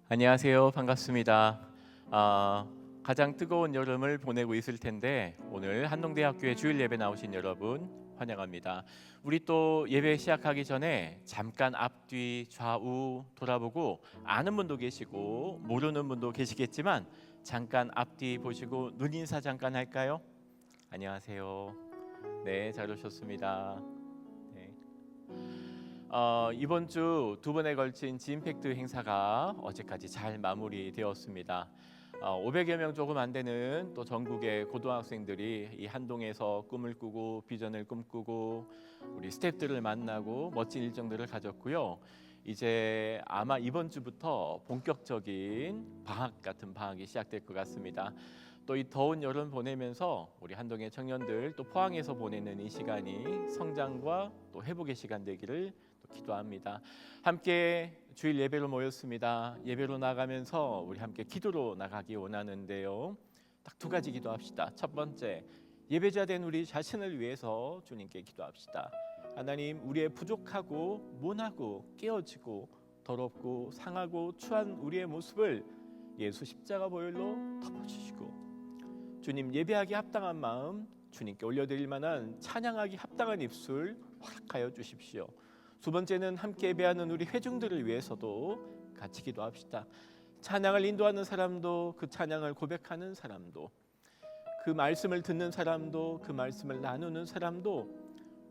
안녕하세요. 반갑습니다. 가장 뜨거운 여름을 보내고 있을 텐데 오늘 한동대학교에 주일 예배 나오신 여러분 환영합니다. 우리 또 예배 시작하기 전에 잠깐 앞뒤 좌우 돌아보고 아는 분도 계시고 모르는 분도 계시겠지만 잠깐 앞뒤 보시고 눈인사 잠깐 할까요? 안녕하세요. 네, 잘 오셨습니다. 네. 이번 주 두 번에 걸친 지임팩트 행사가 어제까지 잘 마무리되었습니다. 500여 명 조금 안 되는 또 전국의 고등학생들이 이 한동에서 꿈을 꾸고 비전을 꿈꾸고 우리 스태프들을 만나고 멋진 일정들을 가졌고요. 이제 아마 이번 주부터 본격적인 방학 같은 방학이 시작될 것 같습니다. 또 이 더운 여름 보내면서 우리 한동의 청년들 또 포항에서 보내는 이 시간이 성장과 또 회복의 시간 되기를 또 기도합니다. 함께 주일 예배로 모였습니다. 예배로 나가면서 우리 함께 기도로 나가기 원하는데요. 딱 두 가지 기도합시다. 첫 번째, 예배자 된 우리 자신을 위해서 주님께 기도합시다. 하나님, 우리의 부족하고 모나고 깨어지고 더럽고 상하고 추한 우리의 모습을 예수 십자가 보혈로 덮어주시고, 주님 예배하기 합당한 마음, 주님께 올려드릴 만한 찬양하기 합당한 입술 허락하여 주십시오. 두 번째는 함께 예배하는 우리 회중들을 위해서도 같이 기도합시다. 찬양을 인도하는 사람도, 그 찬양을 고백하는 사람도, 그 말씀을 듣는 사람도, 그 말씀을 나누는 사람도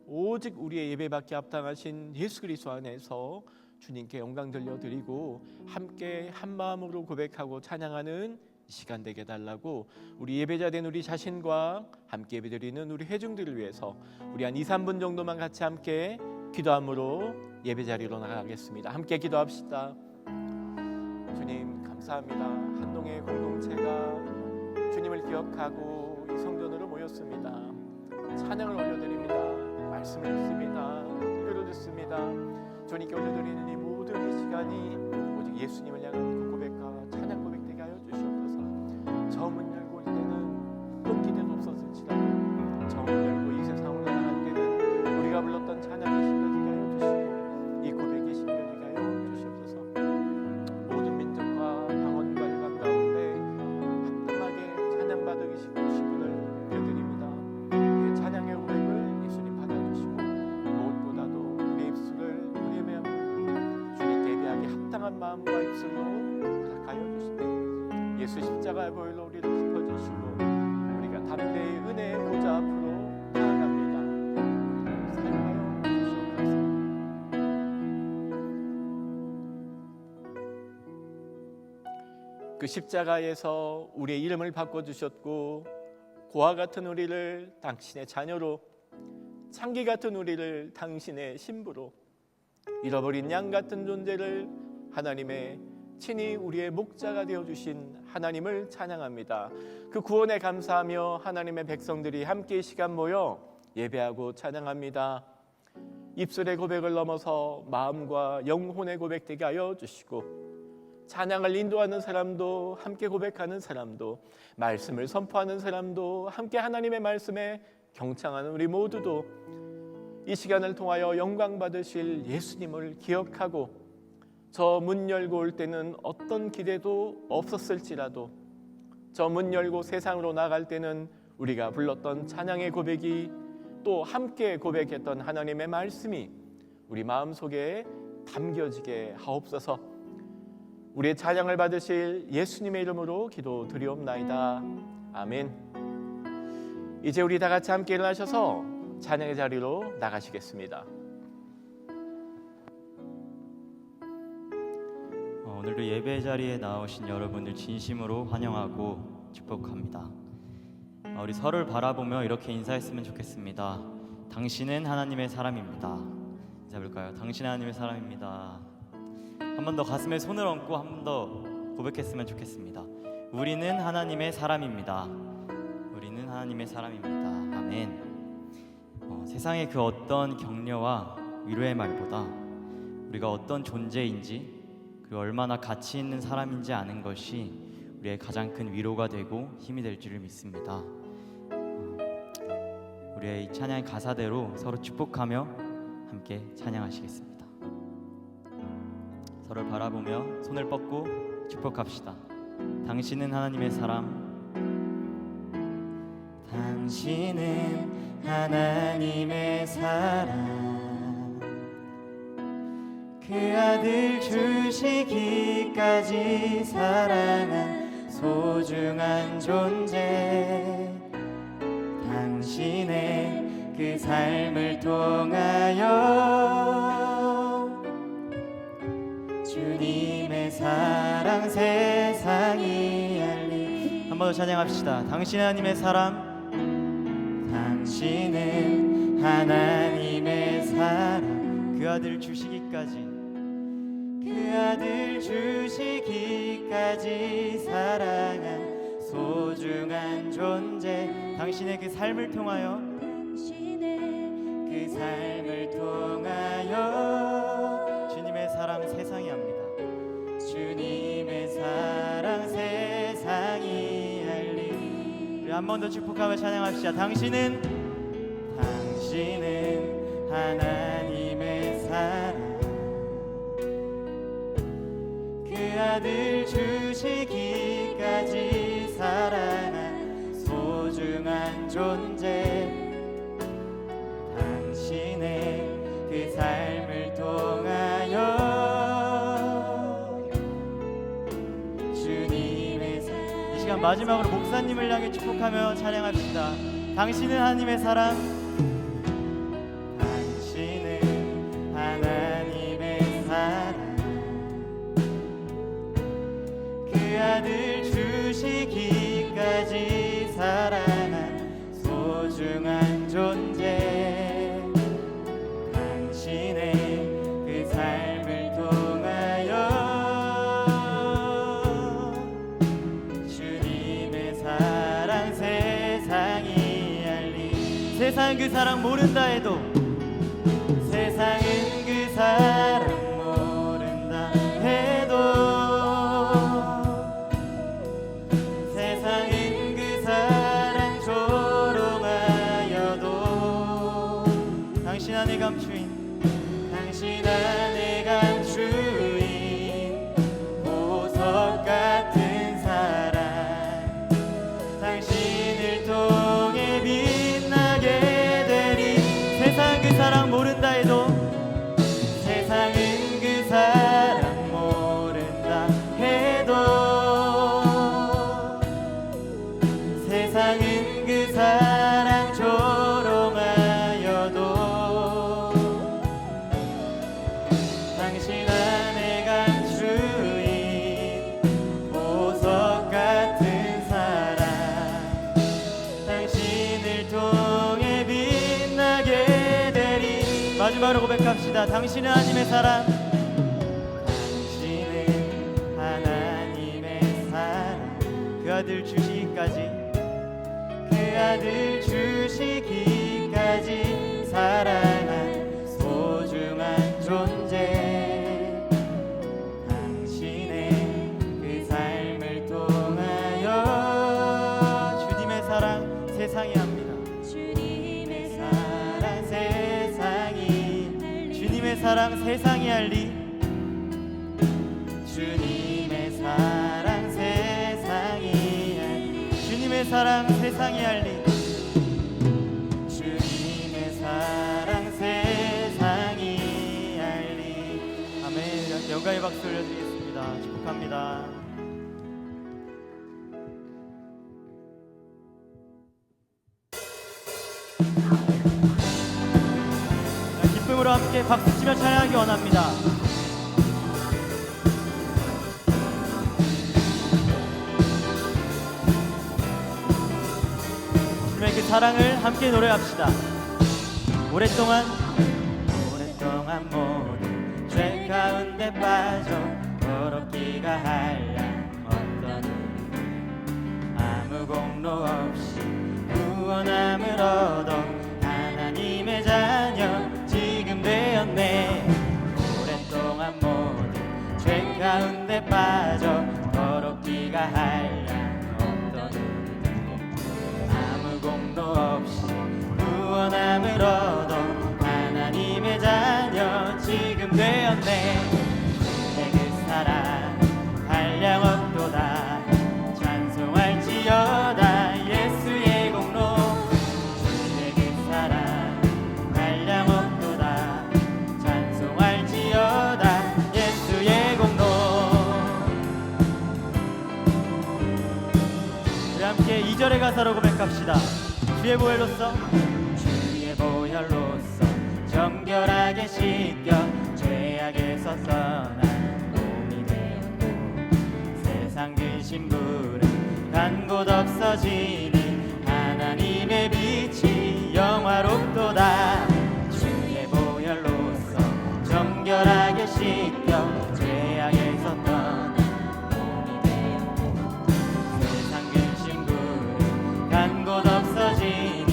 오직 우리의 예배받기 합당하신 예수 그리스도 안에서 주님께 영광 돌려드리고 함께 한 마음으로 고백하고 찬양하는 시간 되게 달라고, 우리 예배자 된 우리 자신과 함께 예배드리는 우리 회중들을 위해서 우리 한 2, 3분 정도만 같이 함께 기도함으로 예배 자리로 나가겠습니다. 함께 기도합시다. 주님 감사합니다. 한동의 공동체가 주님을 기억하고 이 성전으로 모였습니다. 찬양을 올려드립니다. 말씀을 듣습니다. 기도를 듣습니다. 주님께 올려드리는 이 모든 이 시간이 오직 예수님을 향한 그 고백과 찬양 고백되게 하여 주시옵소서. 저 문 열고 올 때는 끊기대도 없었을지라도 저 문 열고 이 세상으로 나갈 때는 우리가 불렀던 찬양이 심겨지게 하여 주시고 이 고백이 심겨지게 하여 주시옵소서. 모든 민족과 방언과 일각 가운데 합당하게 찬양받으시고 싶은을 드립니다. 우리의 찬양의 고백을 예수님 받아주시고 무엇보다도 우리의 입술을 우리의 마음을 주님께 예배하기 합당한 마음과 입술로 허락하여 주시되 예수 십자가의 보혈로 우리를 덮어주시고 우리가 담대히 은혜의 보좌 앞으로 나아갑니다. 우리를 사용하여 주시옵소서. 그 십자가에서 우리의 이름을 바꿔주셨고 고아 같은 우리를 당신의 자녀로, 창기 같은 우리를 당신의 신부로, 잃어버린 양 같은 존재를 하나님의 친히 우리의 목자가 되어주신 하나님을 찬양합니다. 그 구원에 감사하며 하나님의 백성들이 함께 이 시간 모여 예배하고 찬양합니다. 입술의 고백을 넘어서 마음과 영혼의 고백되게 하여 주시고 찬양을 인도하는 사람도, 함께 고백하는 사람도, 말씀을 선포하는 사람도, 함께 하나님의 말씀에 경청하는 우리 모두도 이 시간을 통하여 영광 받으실 예수님을 기억하고 저 문 열고 올 때는 어떤 기대도 없었을지라도 저 문 열고 세상으로 나갈 때는 우리가 불렀던 찬양의 고백이 또 함께 고백했던 하나님의 말씀이 우리 마음속에 담겨지게 하옵소서. 우리의 찬양을 받으실 예수님의 이름으로 기도드리옵나이다. 아멘. 이제 우리 다 같이 함께 일어나셔서 찬양의 자리로 나가시겠습니다. 오늘도 예배 자리에 나오신 여러분을 진심으로 환영하고 축복합니다. 우리 서로를 바라보며 이렇게 인사했으면 좋겠습니다. 당신은 하나님의 사람입니다. 인사해볼까요? 당신은 하나님의 사람입니다. 한 번 더 가슴에 손을 얹고 한 번 더 고백했으면 좋겠습니다. 우리는 하나님의 사람입니다. 우리는 하나님의 사람입니다. 아멘. 세상의 그 어떤 격려와 위로의 말보다 우리가 어떤 존재인지 그리고 얼마나 가치 있는 사람인지 아는 것이 우리의 가장 큰 위로가 되고 힘이 될 줄을 믿습니다. 우리의 이 찬양의 가사대로 서로 축복하며 함께 찬양하시겠습니다. 서로를 바라보며 손을 뻗고 축복합시다. 당신은 하나님의 사람. 당신은 하나님의 사랑, 그 아들 주시기까지 사랑한 소중한 존재. 당신의 그 삶을 통하여 주님의 사랑 세상이 알리. 한 번 더 찬양합시다. 당신 하나님의 사람. 당신은 하나님의 사랑, 그 아들 주시기까지, 그 아들 주시기까지 사랑한 소중한 존재. 당신의 그 삶을 통하여, 당신의 그 삶을 통하여 주님의 사랑 세상이 압니다. 주님의 사랑 세상이 알리. 우리 한 번 더 축복하며 찬양합시다. 당신은 하나님의 사랑, 그 아들 주시기까지 사랑한 소중한 존재. 당신의 그 삶을 통하여 주님의 사랑. 이 시간 마지막으로 목사님을 향해 축복하며 찬양합시다. 당신은 하나님의 사랑. 아들 주시기까지 사랑한 소중한 존재. 당신의 그 삶을 통하여 주님의 사랑 세상이 알리. 세상은 그 사랑 모른다 해도, 세상은 그 사랑 모른다 해도, 당신 안에 감추인, 당신 안에 감추인 보석 같은 사랑. 당신을 통해 빛나게 되리. 세상 그 사랑 모른다 해도, 세상은 그 사랑 모른다 해도, 세상은 그 사랑 조롱하여도 당신 안에 감추인 보석 같은 사랑. 당신을 통해 빛나게 되리. 마지막으로 고백합시다. 당신은 하나님의 사랑. 당신은 하나님의 사랑, 그 아들 주시기까지, 그 아들 주시기까지 사랑한 소중한 존재. 당신의 그 삶을 통하여 주님의 사랑 세상이 합니다. 주님의 사랑 세상이, 주님의 사랑 세상이 알리. 주님의 사랑 세상이 알리. 주님의 사랑 세상이 알리. 주님의 사랑 세상이 알리. 아멘. 영광의 박수 올려드리겠습니다. 축복합니다. 기쁨으로 함께 박수치며 찬양하기 원합니다. 주님의 그 사랑을 함께 노래합시다. 오랫동안 모든 죄 가운데 빠져 더럽기가 한량 어떤 아무 공로 없이 구원함을 얻어 하나님의 자녀 지금 되었네. 오랫동안 모든 죄 가운데 빠져 더럽기가 한량 어떤 아무 공로 없이 구원함을 얻어 하나님의 자녀 지금 되었네. 주의 그 사랑 한량 함께 2절의 가사로 고백합시다. 주의 보혈로써 정결하게 씻겨 죄악에서 떠난 몸이 되었고 세상 근심부름 간 곳 없어지니 하나님의 빛이 영화롭도다. 주의 보혈로써 정결하게 씻겨 죄악에서 떠난 몸이 되었고 세상 근심부름 간 곳 없어지니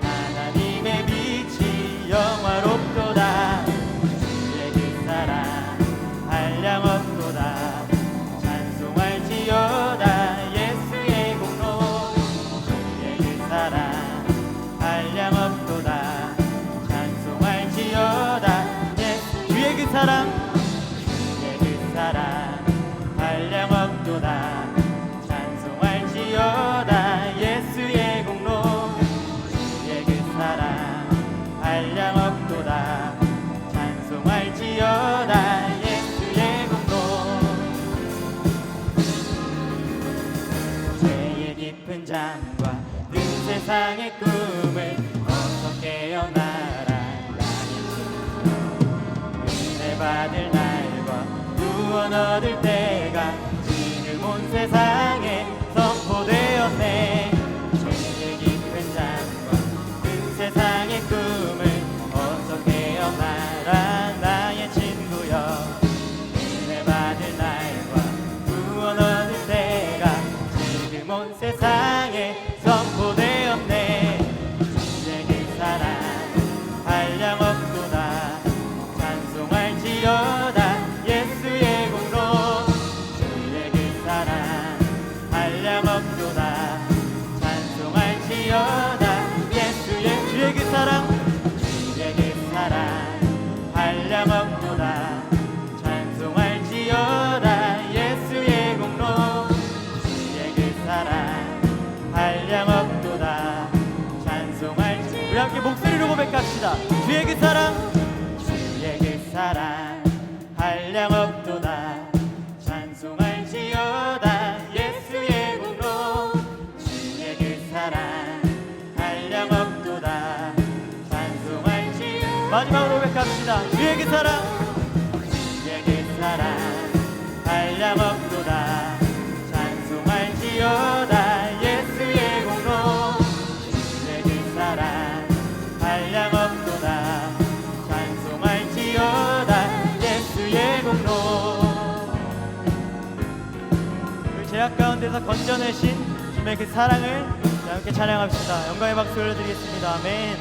하나님의 빛이 영화롭도다. 주의 그 사랑 한량없도다. 찬송할지어다 예수의 공로. 주의 그 사랑 한량없도다. 찬송할지어다 예수. 주의 그 사랑 한량없도다. 찬송할지어다 예수의 공로. 주의 그 사랑 한량없도다. 찬송할지어다 예수의 공로. 죄의 깊은 잠과 늘 세상의 꿈을 어서 깨어나라 나의 친구. 은혜 받을 날과 구원 얻을 때가 지금 온 세상에 선포되었네. 죄의 깊은 잠과 그 세상의 꿈을 어서 깨어나라 나의 친구여. 은혜 받을 날과 구원 얻을 때가 지금 온 세상에 선포되었네. 주의 그 사랑 한량없도다. 찬송할지어다 예수의 공로. 주의 그 사랑 한량없도다. 찬송할지어다 예수의. 주의 그 사랑 한량없도다. 찬송할지어다 예수의 공로. 주의 그 사랑 한량없도다. 찬송할지. 우리 함께 목소리로 고백합시다. 주의 그 사랑 한량없도다. 찬송할지어다 예수의 공로. 주의 그 사랑 한량없도다. 찬송할지. 마지막으로 고백합시다. 주의 그 사랑 한량없도다. 찬송할지어다 예수의 공로. 주의 그 사랑 한량없도다. 찬송할지어다 예수의 공로. 그 죄악 가운데서 건져내신 주님의 그 사랑을 함께 찬양합시다. 영광의 박수 올려드리겠습니다. 아멘.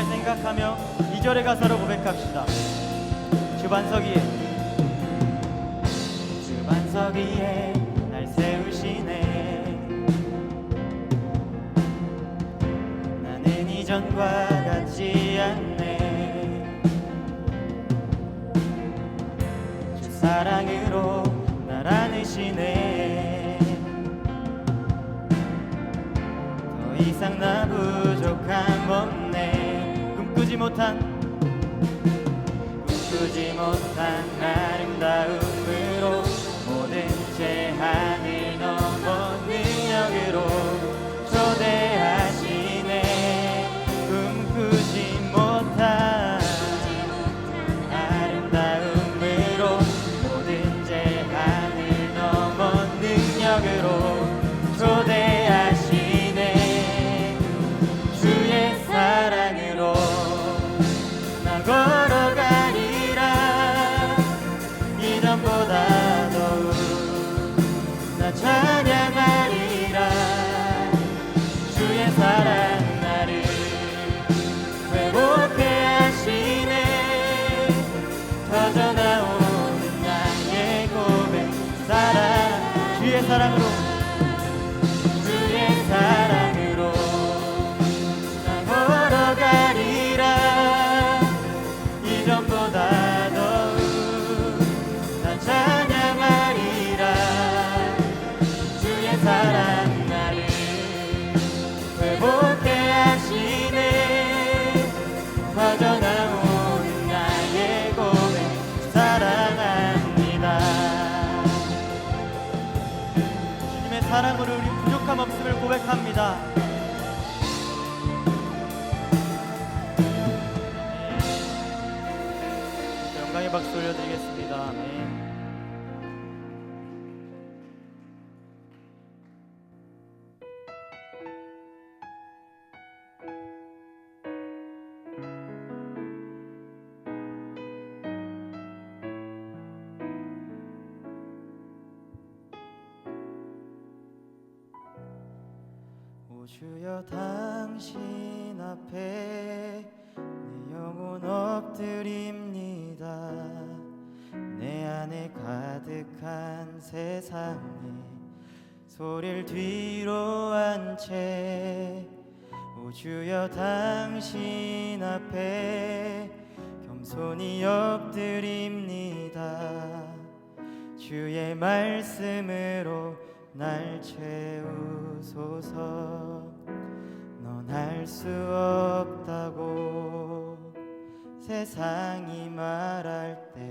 생각하며 2절의 가사로 고백합시다. 주반석 위에 이상 나 부족함 없네. 꿈꾸지 못한 아름다움으로 모든 제한을 넘어 능력으로 초대하시네. 꿈꾸지 못한 아름다움으로 모든 제한을 넘어 능력으로 초대하시네. 주의 사랑으로 나 걸어가리라. 이전보다 더욱 나 찬양하리라. 주의 사랑 나를 회복해 하시네. 터져나오는 나의 고백 사랑. 주의 사랑으로 주의 사랑으로 나 걸어가리라. 이전보다 더욱 나 찬양하리라. 주의 사랑 나를 회복해 하시네. 터져나오는 나의 고백 사랑합니다. 주님의 사랑으로 우리 부족함 없음을 고백합니다. 영광의 박수 올려드리겠습니다. 아멘. 오 주여 당신 앞에 내 영혼 엎드립니다. 내 안에 가득한 세상에 소리를 뒤로 한 채 오 주여 당신 앞에 겸손히 엎드립니다. 주의 말씀으로 날 채우소서. 넌 할 수 없다고 세상이 말할 때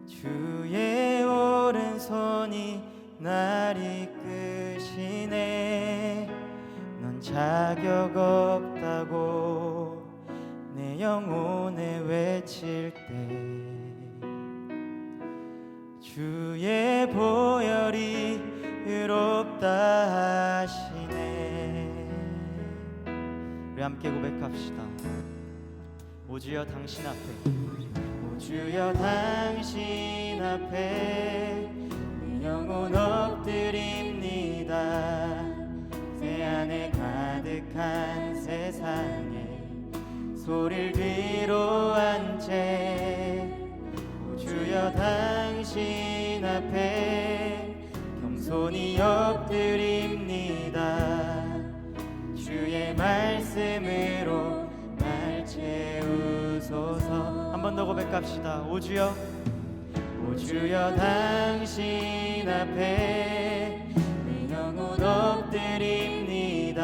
주의 오른손이 날 이끄시네. 넌 자격 없다고 내 영혼에 외칠 때 주의 보혈이 의롭다 하시네. 우리 함께 고백합시다. 오 주여 당신 앞에 오 주여 당신 앞에 내 영혼 엎드립니다. 내 안에 가득한 세상에 소리를 뒤로 한 채 오 주여 당신 앞에 겸손히 엎드립니다. 주의 말씀으로 날 채우소서. 한 번 더 고백합시다. 오 주여 오 주여 당신 앞에 내 영혼 엎드립니다.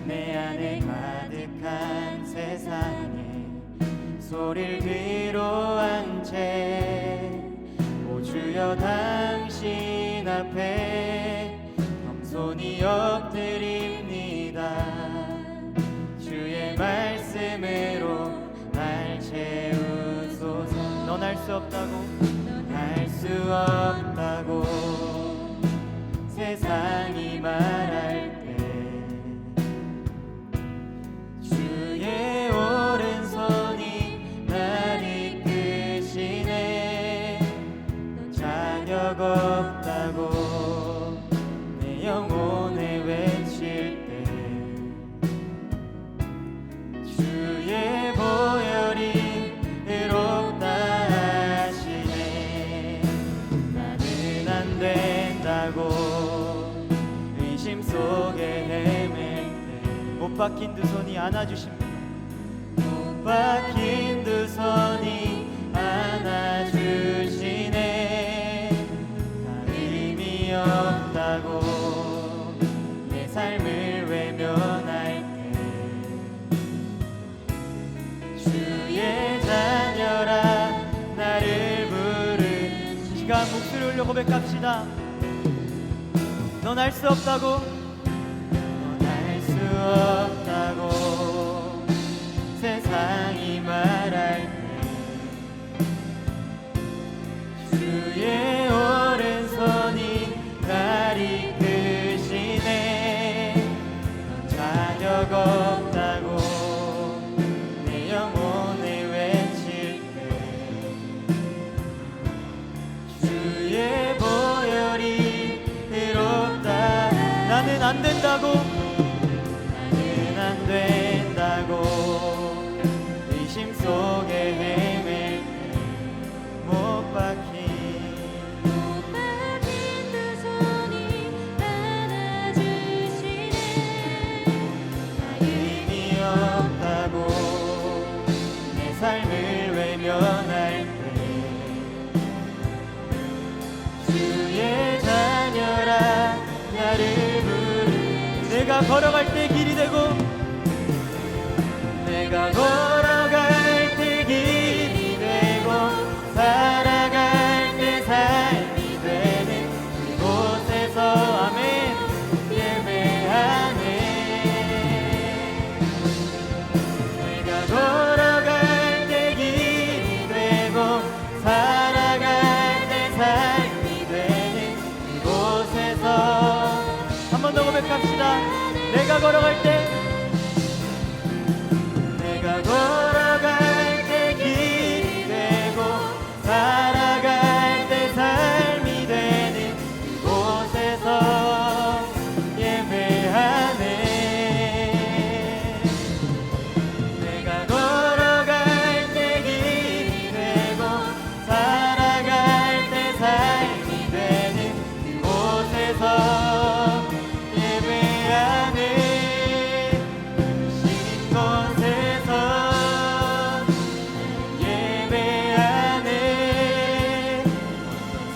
내 안에 가득한 세상에 소리를 뒤로 한 채 오 주여 당신 앞에 겸손히 엎드립니다. 주의 말씀으로 날 채우소서. 넌 할 수 없다고 할 수 없다고 세상이 말할 때 주의 오른손이 날 이끄시네. 넌 자격 없다고 내 영혼에 외칠 때 주의 보혈이 의롭다 하시네. 나는 안 된다고 의심 속에 헤맬 때 못 박힌 두 손이 안아주십니다. 못 박힌 두 손이 안아주시네. 나 의미 없다고 시간 목소리 올려 고백합시다. 넌 알 수 없다고, 넌 알 수 없다고 세상이 말할 때 주의 오른손이 날 이끄시네. 넌 자격 없다고 내 영혼에 외칠 때 주의 보혈이 의롭다. 나는 안 된다고, 나는 안 된다고 의심 속에 헤맬 때 못 박힌 두 손이 안아주시네. 나 의미 없다고 내 삶을 외면할 때 주의 자녀라 나를 부르. 내가 걸어갈 때 길이 되고, 내가 걸어갈 때 길이 되고 살아갈 때 삶이 되는 그곳에서 아멘 예배하네. 내가 걸어갈 때 길이 되고 살아갈 때 삶이 되는 그곳에서 한 번 더 고백합시다. 내가 걸어갈 때, 내가 걸어갈 때 길이 되고 살아갈 때 삶이 되는 그곳에서 예배하네. 내가 걸어갈 때 길이 되고 살아갈 때 삶이 되는 그곳에서 예배하네. 신 곳에서 예배하네.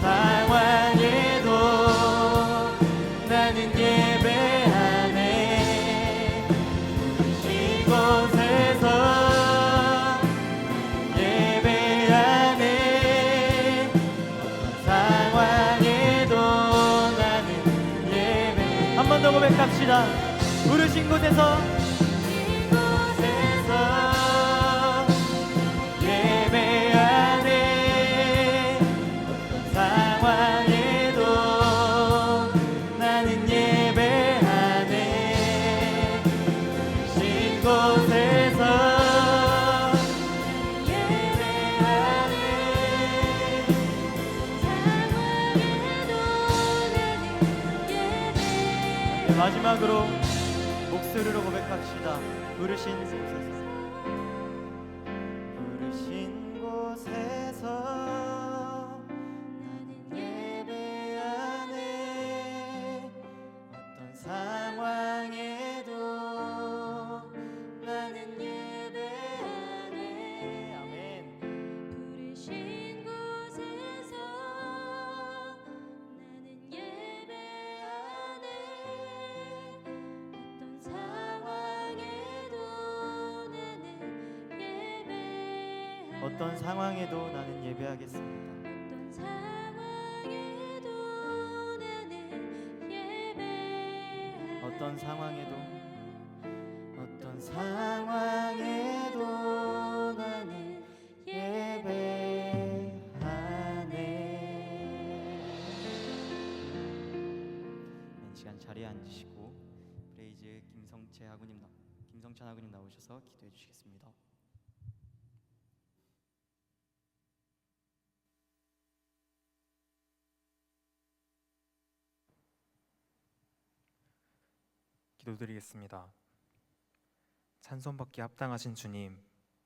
상황에도 나는 예배하네. 신 곳에서 예배하네. 상황에도 나는 예배. 한 번 더 고백합시다. 부르신 곳에서 예배하네. 상황에도 나는 예배하네. 신 곳에서 예배하네. 상황에도 나는 예배. 마지막으로 목소리로 고백합시다. 부르신 곳에서, 부르신 곳에서 나는 예배하네. 어떤 상황에도 나는 예배하네. 아멘. 부르신 곳에서 나는 예배하네. 어떤 상황에도 나는 예배하네. 어떤 상황에도 나는 예배하겠습니다. 어떤 상황에도 나는 예배하네. 어떤 상황에도, 어떤 상황에도 나는 예배하네. 이 시간 자리에 앉으시고 프레이즈 김성찬 하구님 나오셔서 기도해 주시겠습니다. 기도드리겠습니다. 찬송받기에 합당하신 주님,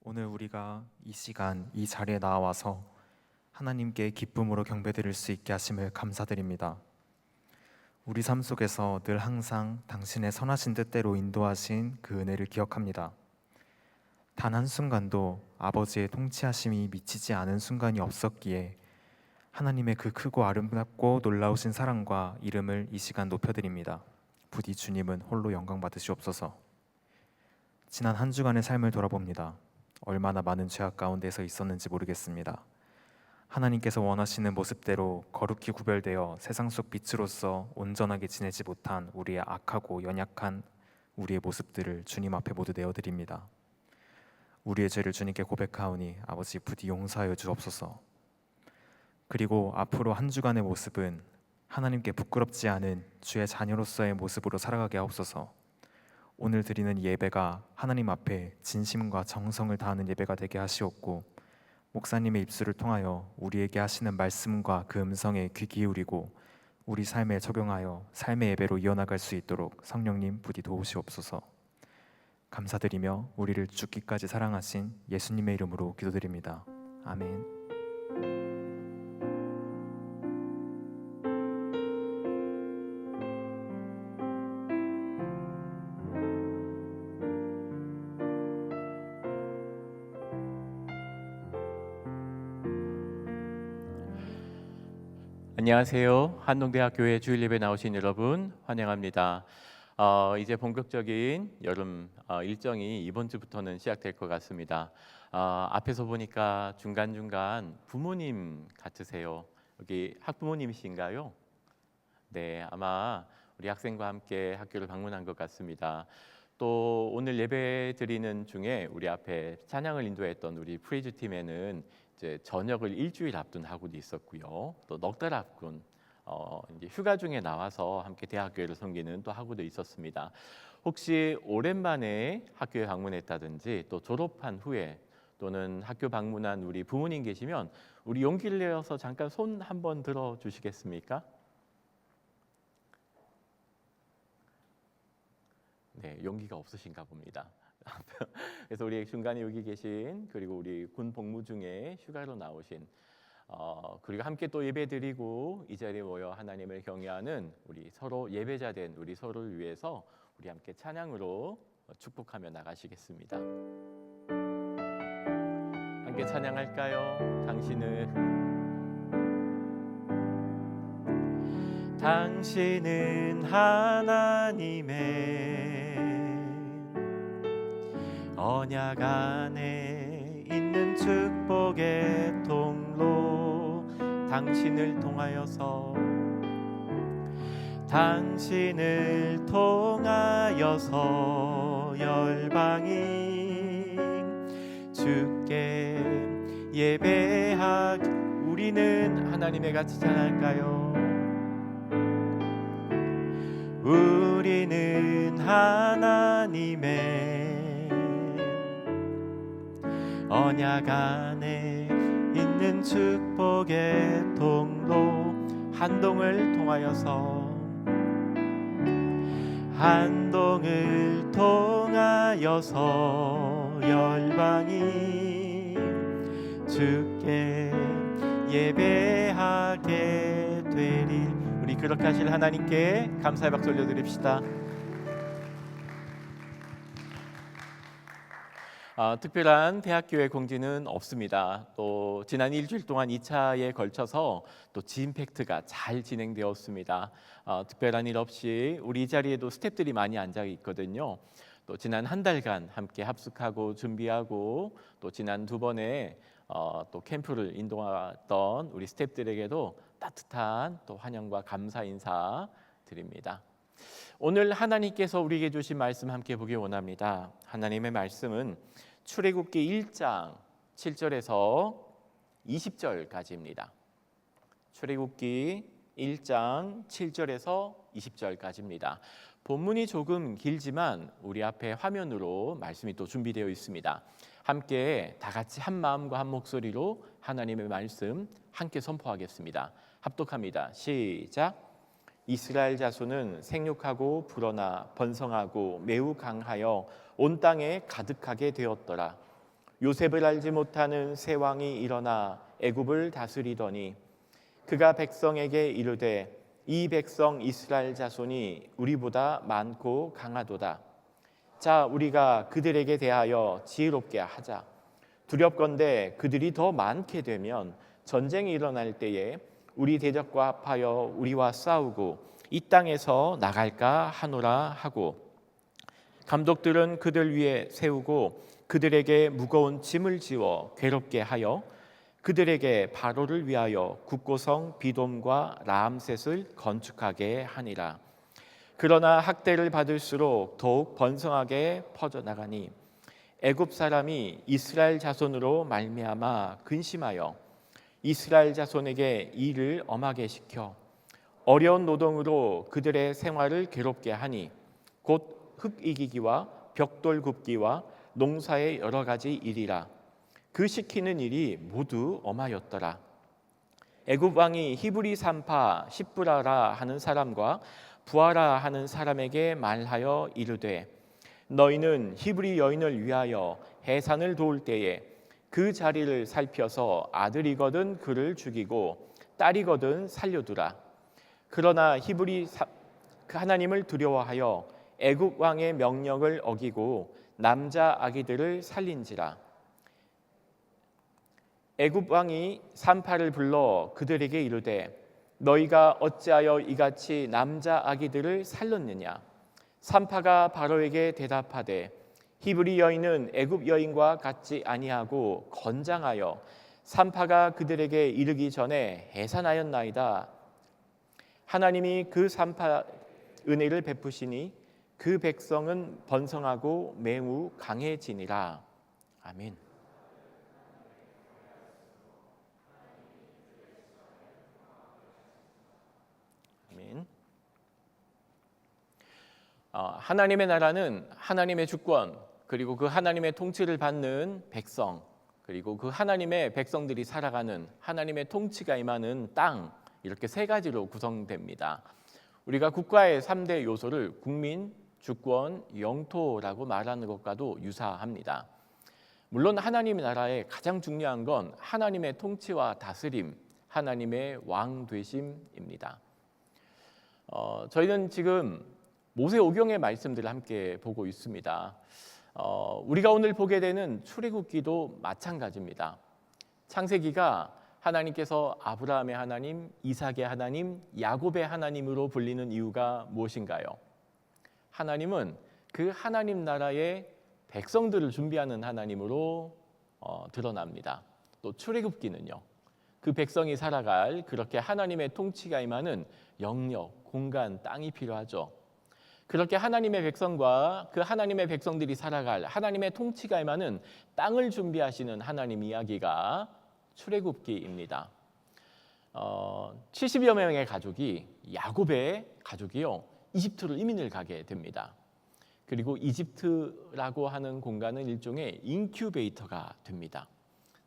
오늘 우리가 이 시간 이 자리에 나와서 하나님께 기쁨으로 경배드릴 수 있게 하심을 감사드립니다. 우리 삶 속에서 늘 항상 당신의 선하신 뜻대로 인도하신 그 은혜를 기억합니다. 단 한순간도 아버지의 통치하심이 미치지 않은 순간이 없었기에 하나님의 그 크고 아름답고 놀라우신 사랑과 이름을 이 시간 높여드립니다. 부디 주님은 홀로 영광 받으시옵소서. 지난 한 주간의 삶을 돌아봅니다. 얼마나 많은 죄악 가운데서 있었는지 모르겠습니다. 하나님께서 원하시는 모습대로 거룩히 구별되어 세상 속 빛으로서 온전하게 지내지 못한 우리의 악하고 연약한 우리의 모습들을 주님 앞에 모두 내어드립니다. 우리의 죄를 주님께 고백하오니 아버지 부디 용서하여 주옵소서. 그리고 앞으로 한 주간의 모습은 하나님께 부끄럽지 않은 주의 자녀로서의 모습으로 살아가게 하옵소서. 오늘 드리는 예배가 하나님 앞에 진심과 정성을 다하는 예배가 되게 하시옵고, 목사님의 입술을 통하여 우리에게 하시는 말씀과 그 음성에 귀 기울이고 우리 삶에 적용하여 삶의 예배로 이어나갈 수 있도록 성령님 부디 도우시옵소서. 감사드리며 우리를 죽기까지 사랑하신 예수님의 이름으로 기도드립니다. 아멘. 안녕하세요. 한동대학교의 주일 예배 나오신 여러분 환영합니다. 이제 본격적인 여름 일정이 이번 주부터는 시작될 것 같습니다. 앞에서 보니까 중간중간 부모님 같으세요. 여기 학부모님이신가요? 네, 아마 우리 학생과 함께 학교를 방문한 것 같습니다. 또 오늘 예배 드리는 중에 우리 앞에 찬양을 인도했던 우리 프레이즈 팀에는 이제 전역을 일주일 앞둔 학우도 있었고요. 또 넉 달 앞둔 이제 휴가 중에 나와서 함께 대학교를 섬기는 또 학우도 있었습니다. 혹시 오랜만에 학교에 방문했다든지 또 졸업한 후에 또는 학교 방문한 우리 부모님 계시면 우리 용기를 내어서 잠깐 손 한번 들어 주시겠습니까? 네, 용기가 없으신가 봅니다. 그래서 우리 중간에 여기 계신, 그리고 우리 군 복무 중에 휴가로 나오신, 그리고 함께 또 예배드리고 이 자리에 모여 하나님을 경외하는 우리 서로 예배자된 우리 서로를 위해서 우리 함께 찬양으로 축복하며 나가시겠습니다. 함께 찬양할까요? 당신은 하나님의 언약 안에 있는 축복의 통로, 당신을 통하여서 열방이 주께 예배하기. 우리는 하나님의 같이 찬양할까요? 우리는 하나님의 언약 안에 있는 축복의 통로, 한동을 통하여서 열방이 주께 예배하게 되리. 우리 그렇게 하실 하나님께 감사의 박수 올려드립시다. 특별한 대학교의 공지는 없습니다. 또 지난 일주일 동안 2차에 걸쳐서 또 지임팩트가 잘 진행되었습니다. 특별한 일 없이 우리 이 자리에도 스태프들이 많이 앉아 있거든요. 또 지난 한 달간 함께 합숙하고 준비하고 또 지난 두 번의 또 캠프를 인도했던 우리 스태프들에게도 따뜻한 또 환영과 감사 인사 드립니다. 오늘 하나님께서 우리에게 주신 말씀 함께 보기 원합니다. 하나님의 말씀은 출애굽기 1장 7절에서 20절까지입니다. 출애굽기 1장 7절에서 20절까지입니다. 본문이 조금 길지만 우리 앞에 화면으로 말씀이 또 준비되어 있습니다. 함께 다 같이 한 마음과 한 목소리로 하나님의 말씀 함께 선포하겠습니다. 합독합니다. 시작. 이스라엘 자손은 생육하고 불어나 번성하고 매우 강하여 온 땅에 가득하게 되었더라. 요셉을 알지 못하는 새 왕이 일어나 애굽을 다스리더니 그가 백성에게 이르되 이 백성 이스라엘 자손이 우리보다 많고 강하도다. 자, 우리가 그들에게 대하여 지혜롭게 하자. 두렵건대 그들이 더 많게 되면 전쟁이 일어날 때에 우리 대적과 합하여 우리와 싸우고 이 땅에서 나갈까 하노라 하고, 감독들은 그들 위에 세우고 그들에게 무거운 짐을 지워 괴롭게 하여 그들에게 바로를 위하여 국고성 비돔과 라암셋을 건축하게 하니라. 그러나 학대를 받을수록 더욱 번성하게 퍼져나가니 애굽 사람이 이스라엘 자손으로 말미암아 근심하여 이스라엘 자손에게 일을 엄하게 시켜 어려운 노동으로 그들의 생활을 괴롭게 하니 곧 흙 이기기와 벽돌 굽기와 농사의 여러 가지 일이라. 그 시키는 일이 모두 엄하였더라. 애굽 왕이 히브리 산파 십브라라 하는 사람과 부하라 하는 사람에게 말하여 이르되 너희는 히브리 여인을 위하여 해산을 도울 때에 그 자리를 살펴서 아들이거든 그를 죽이고 딸이거든 살려두라. 그러나 히브리 하나님을 두려워하여 애굽 왕의 명령을 어기고 남자 아기들을 살린지라. 애굽 왕이 산파를 불러 그들에게 이르되 너희가 어찌하여 이같이 남자 아기들을 살렸느냐. 산파가 바로에게 대답하되 히브리 여인은 애굽 여인과 같지 아니하고 건장하여 산파가 그들에게 이르기 전에 해산하였나이다. 하나님이 그 산파 은혜를 베푸시니 그 백성은 번성하고 매우 강해지니라. 아멘. 아멘. 하나님의 나라는 하나님의 주권, 그리고 그 하나님의 통치를 받는 백성, 그리고 그 하나님의 백성들이 살아가는 하나님의 통치가 임하는 땅, 이렇게 세 가지로 구성됩니다. 우리가 국가의 3대 요소를 국민, 주권, 영토라고 말하는 것과도 유사합니다. 물론 하나님의 나라의 가장 중요한 건 하나님의 통치와 다스림, 하나님의 왕 되심입니다. 저희는 지금 모세오경의 말씀들을 함께 보고 있습니다. 우리가 오늘 보게 되는 출애굽기도 마찬가지입니다. 창세기가 하나님께서 아브라함의 하나님, 이삭의 하나님, 야곱의 하나님으로 불리는 이유가 무엇인가요? 하나님은 그 하나님 나라의 백성들을 준비하는 하나님으로 드러납니다. 또 출애굽기는요, 그 백성이 살아갈 그렇게 하나님의 통치가 임하는 영역, 공간, 땅이 필요하죠. 그렇게 하나님의 백성과 그 하나님의 백성들이 살아갈 하나님의 통치가 임하는 땅을 준비하시는 하나님 이야기가 출애굽기입니다. 70여 명의 가족이, 야곱의 가족이요, 이집트로 이민을 가게 됩니다. 그리고 이집트라고 하는 공간은 일종의 인큐베이터가 됩니다.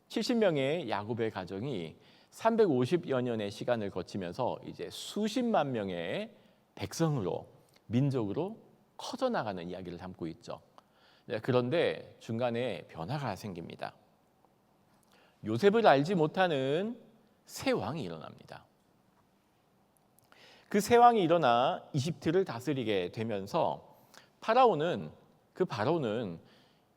70명의 야곱의 가정이 350여 년의 시간을 거치면서 이제 수십만 명의 백성으로, 민족으로 커져나가는 이야기를 담고 있죠. 그런데 중간에 변화가 생깁니다. 요셉을 알지 못하는 새 왕이 일어납니다. 그 새 왕이 일어나 이집트를 다스리게 되면서 바로는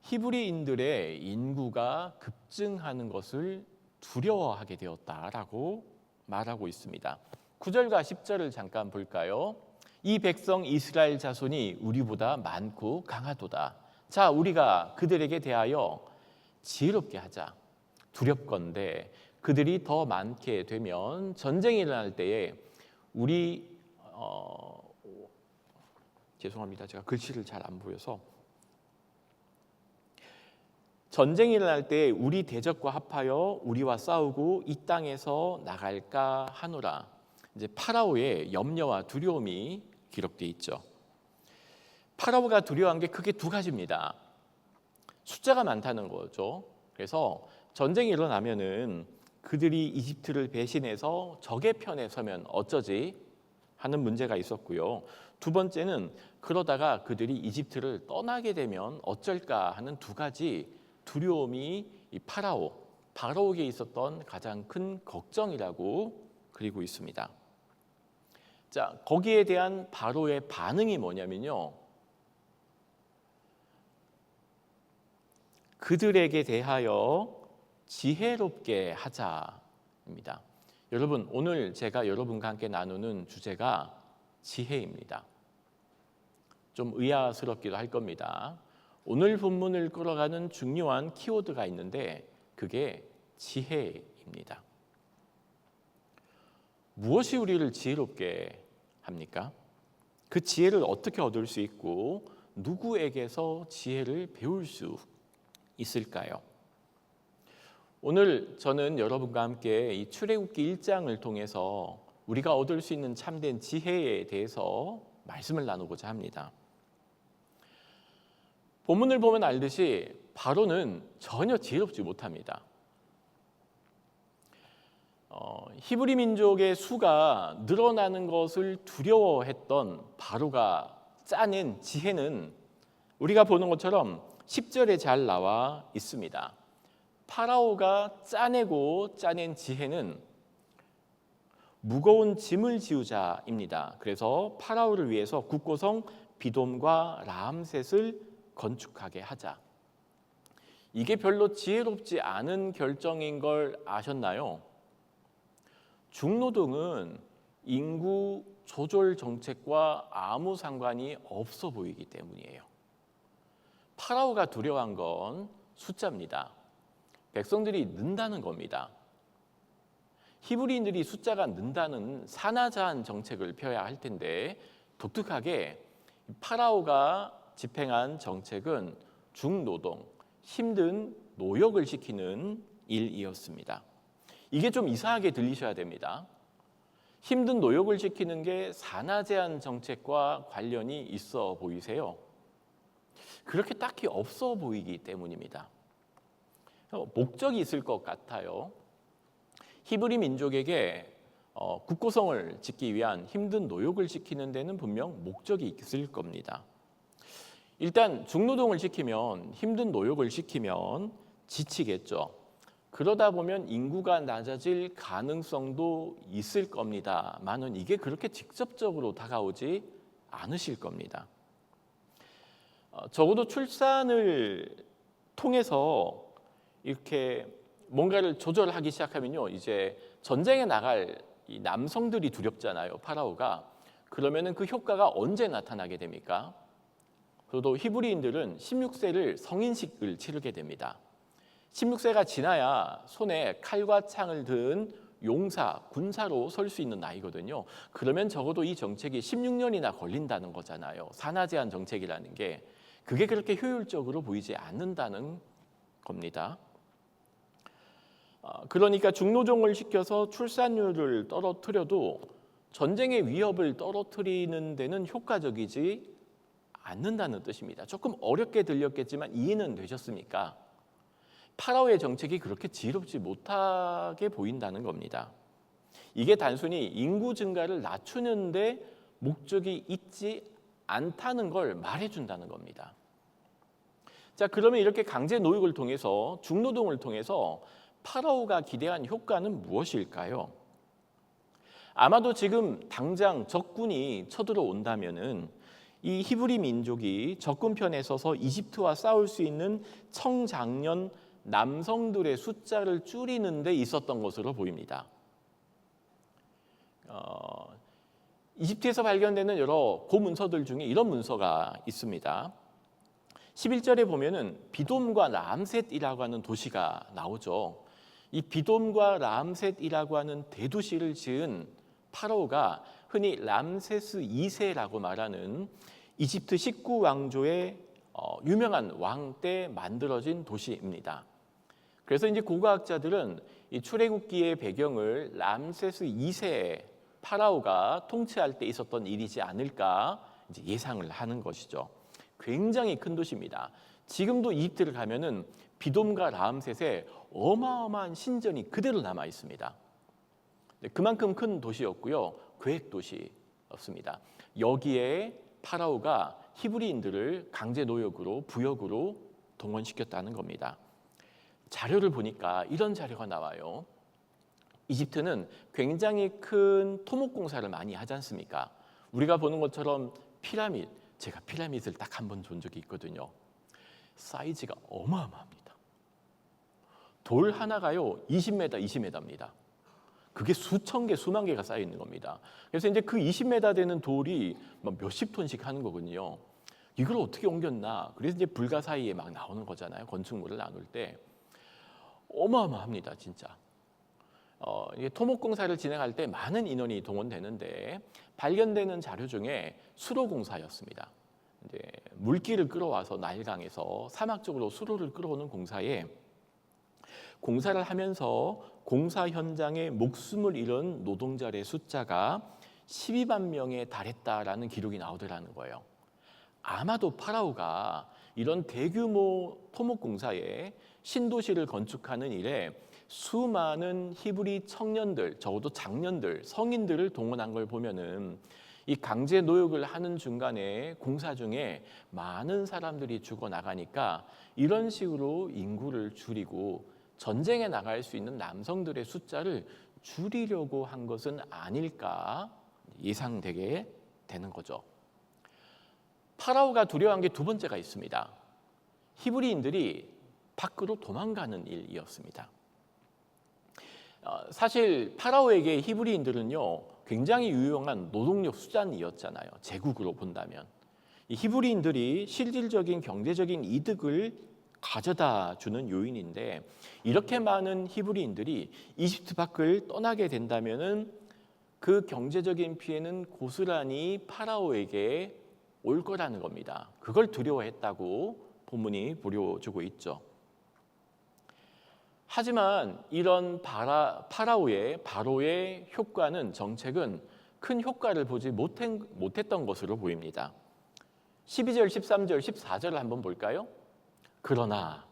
히브리인들의 인구가 급증하는 것을 두려워하게 되었다라고 말하고 있습니다. 9절과 10절을 잠깐 볼까요? 이 백성 이스라엘 자손이 우리보다 많고 강하도다. 자, 우리가 그들에게 대하여 지혜롭게 하자. 두렵건대 그들이 더 많게 되면 전쟁이 일어날 때에 죄송합니다. 제가 글씨를 잘 안 보여서 전쟁이 일어날 때 우리 대적과 합하여 우리와 싸우고 이 땅에서 나갈까 하노라. 이제 파라오의 염려와 두려움이 기록되어 있죠. 파라오가 두려워한 게 크게 두 가지입니다. 숫자가 많다는 거죠. 그래서 전쟁이 일어나면은 그들이 이집트를 배신해서 적의 편에 서면 어쩌지 하는 문제가 있었고요. 두 번째는 그러다가 그들이 이집트를 떠나게 되면 어쩔까 하는 두 가지 두려움이 이 바로에게 있었던 가장 큰 걱정이라고 그리고 있습니다. 자, 거기에 대한 바로의 반응이 뭐냐면요, 그들에게 대하여 지혜롭게 하자입니다. 여러분, 오늘 제가 여러분과 함께 나누는 주제가 지혜입니다. 좀 의아스럽기도 할 겁니다. 오늘 본문을 끌어가는 중요한 키워드가 있는데 그게 지혜입니다. 됩니다. 무엇이 우리를 지혜롭게 합니까? 그 지혜를 어떻게 얻을 수 있고 누구에게서 지혜를 배울 수 있을까요? 오늘 저는 여러분과 함께 이 출애굽기 1장을 통해서 우리가 얻을 수 있는 참된 지혜에 대해서 말씀을 나누고자 합니다. 본문을 보면 알듯이 바로는 전혀 지혜롭지 못합니다. 히브리 민족의 수가 늘어나는 것을 두려워했던 바로가 짜낸 지혜는 우리가 보는 것처럼 10절에 잘 나와 있습니다. 파라오가 짜낸 지혜는 무거운 짐을 지우자입니다. 그래서 파라오를 위해서 국고성 비돔과 라암셋을 건축하게 하자. 이게 별로 지혜롭지 않은 결정인 걸 아셨나요? 중노동은 인구 조절 정책과 아무 상관이 없어 보이기 때문이에요. 파라오가 두려워한 건 숫자입니다. 백성들이 는다는 겁니다. 히브리인들이 숫자가 는다는 산하자한 정책을 펴야 할 텐데 독특하게 파라오가 집행한 정책은 중노동, 힘든 노역을 시키는 일이었습니다. 이게 좀 이상하게 들리셔야 됩니다. 힘든 노역을 시키는 게 산하제한 정책과 관련이 있어 보이세요? 그렇게 딱히 없어 보이기 때문입니다. 목적이 있을 것 같아요. 히브리 민족에게 국고성을 짓기 위한 힘든 노역을 시키는 데는 분명 목적이 있을 겁니다. 일단 중노동을 시키면, 힘든 노역을 시키면 지치겠죠. 그러다 보면 인구가 낮아질 가능성도 있을 겁니다만은 이게 그렇게 직접적으로 다가오지 않으실 겁니다. 적어도 출산을 통해서 이렇게 뭔가를 조절하기 시작하면요, 이제 전쟁에 나갈 이 남성들이 두렵잖아요, 파라오가. 그러면은 그 효과가 언제 나타나게 됩니까? 그래도 히브리인들은 16세를 성인식을 치르게 됩니다. 16세가 지나야 손에 칼과 창을 든 용사, 군사로 설 수 있는 나이거든요. 그러면 적어도 이 정책이 16년이나 걸린다는 거잖아요. 산하제한 정책이라는 게. 그게 그렇게 효율적으로 보이지 않는다는 겁니다. 그러니까 중노동을 시켜서 출산율을 떨어뜨려도 전쟁의 위협을 떨어뜨리는 데는 효과적이지 않는다는 뜻입니다. 조금 어렵게 들렸겠지만 이해는 되셨습니까? 파라오의 정책이 그렇게 지혜롭지 못하게 보인다는 겁니다. 이게 단순히 인구 증가를 낮추는데 목적이 있지 않다는 걸 말해준다는 겁니다. 자, 그러면 이렇게 강제 노역을 통해서 중노동을 통해서 파라오가 기대한 효과는 무엇일까요? 아마도 지금 당장 적군이 쳐들어온다면은 이 히브리 민족이 적군편에 서서 이집트와 싸울 수 있는 청장년 남성들의 숫자를 줄이는 데 있었던 것으로 보입니다. 이집트에서 발견되는 여러 고문서들 중에 이런 문서가 있습니다. 11절에 보면은 비돔과 람셋이라고 하는 도시가 나오죠. 이 비돔과 람셋이라고 하는 대도시를 지은 파라오가 흔히 람세스 2세라고 말하는 이집트 19왕조의 유명한 왕 때 만들어진 도시입니다. 그래서 이제 고고학자들은 이 출애굽기의 배경을 람세스 2세 파라오가 통치할 때 있었던 일이지 않을까 이제 예상을 하는 것이죠. 굉장히 큰 도시입니다. 지금도 이집트를 가면은 비돔과 람셋에 어마어마한 신전이 그대로 남아 있습니다. 그만큼 큰 도시였고요. 계획 도시였습니다. 여기에 파라오가 히브리인들을 강제 노역으로 부역으로 동원시켰다는 겁니다. 자료를 보니까 이런 자료가 나와요. 이집트는 굉장히 큰 토목 공사를 많이 하지 않습니까? 우리가 보는 것처럼 피라밋, 제가 피라밋을 딱 한 번 본 적이 있거든요. 사이즈가 어마어마합니다. 돌 하나가요 20m, 20m입니다. 그게 수천 개, 수만 개가 쌓여 있는 겁니다. 그래서 이제 그 20m 되는 돌이 막 몇십 톤씩 하는 거거든요. 이걸 어떻게 옮겼나? 그래서 이제 불가사의에 막 나오는 거잖아요. 건축물을 나눌 때 어마어마합니다, 진짜. 이게 토목 공사를 진행할 때 많은 인원이 동원되는데 발견되는 자료 중에 수로 공사였습니다. 이제 물길을 끌어와서 나일강에서 사막 쪽으로 수로를 끌어오는 공사에 공사를 하면서 공사 현장에 목숨을 잃은 노동자의 숫자가 12만 명에 달했다라는 기록이 나오더라는 거예요. 아마도 파라오가 이런 대규모 토목 공사에 신도시를 건축하는 일에 수많은 히브리 청년들, 적어도 장년들, 성인들을 동원한 걸 보면은 이 강제 노역을 하는 중간에 공사 중에 많은 사람들이 죽어 나가니까 이런 식으로 인구를 줄이고 전쟁에 나갈 수 있는 남성들의 숫자를 줄이려고 한 것은 아닐까 예상되게 되는 거죠. 파라오가 두려워한 게 두 번째가 있습니다. 히브리인들이 밖으로 도망가는 일이었습니다. 사실 파라오에게 히브리인들은요 굉장히 유용한 노동력 수단이었잖아요. 제국으로 본다면 이 히브리인들이 실질적인 경제적인 이득을 가져다 주는 요인인데 이렇게 많은 히브리인들이 이집트 밖을 떠나게 된다면은 그 경제적인 피해는 고스란히 파라오에게 올 거라는 겁니다. 그걸 두려워했다고 본문이 보여주고 있죠. 하지만 이런 바로의 효과는 정책은 큰 효과를 보지 못했던 것으로 보입니다. 12절, 13절, 14절을 한번 볼까요? 그러나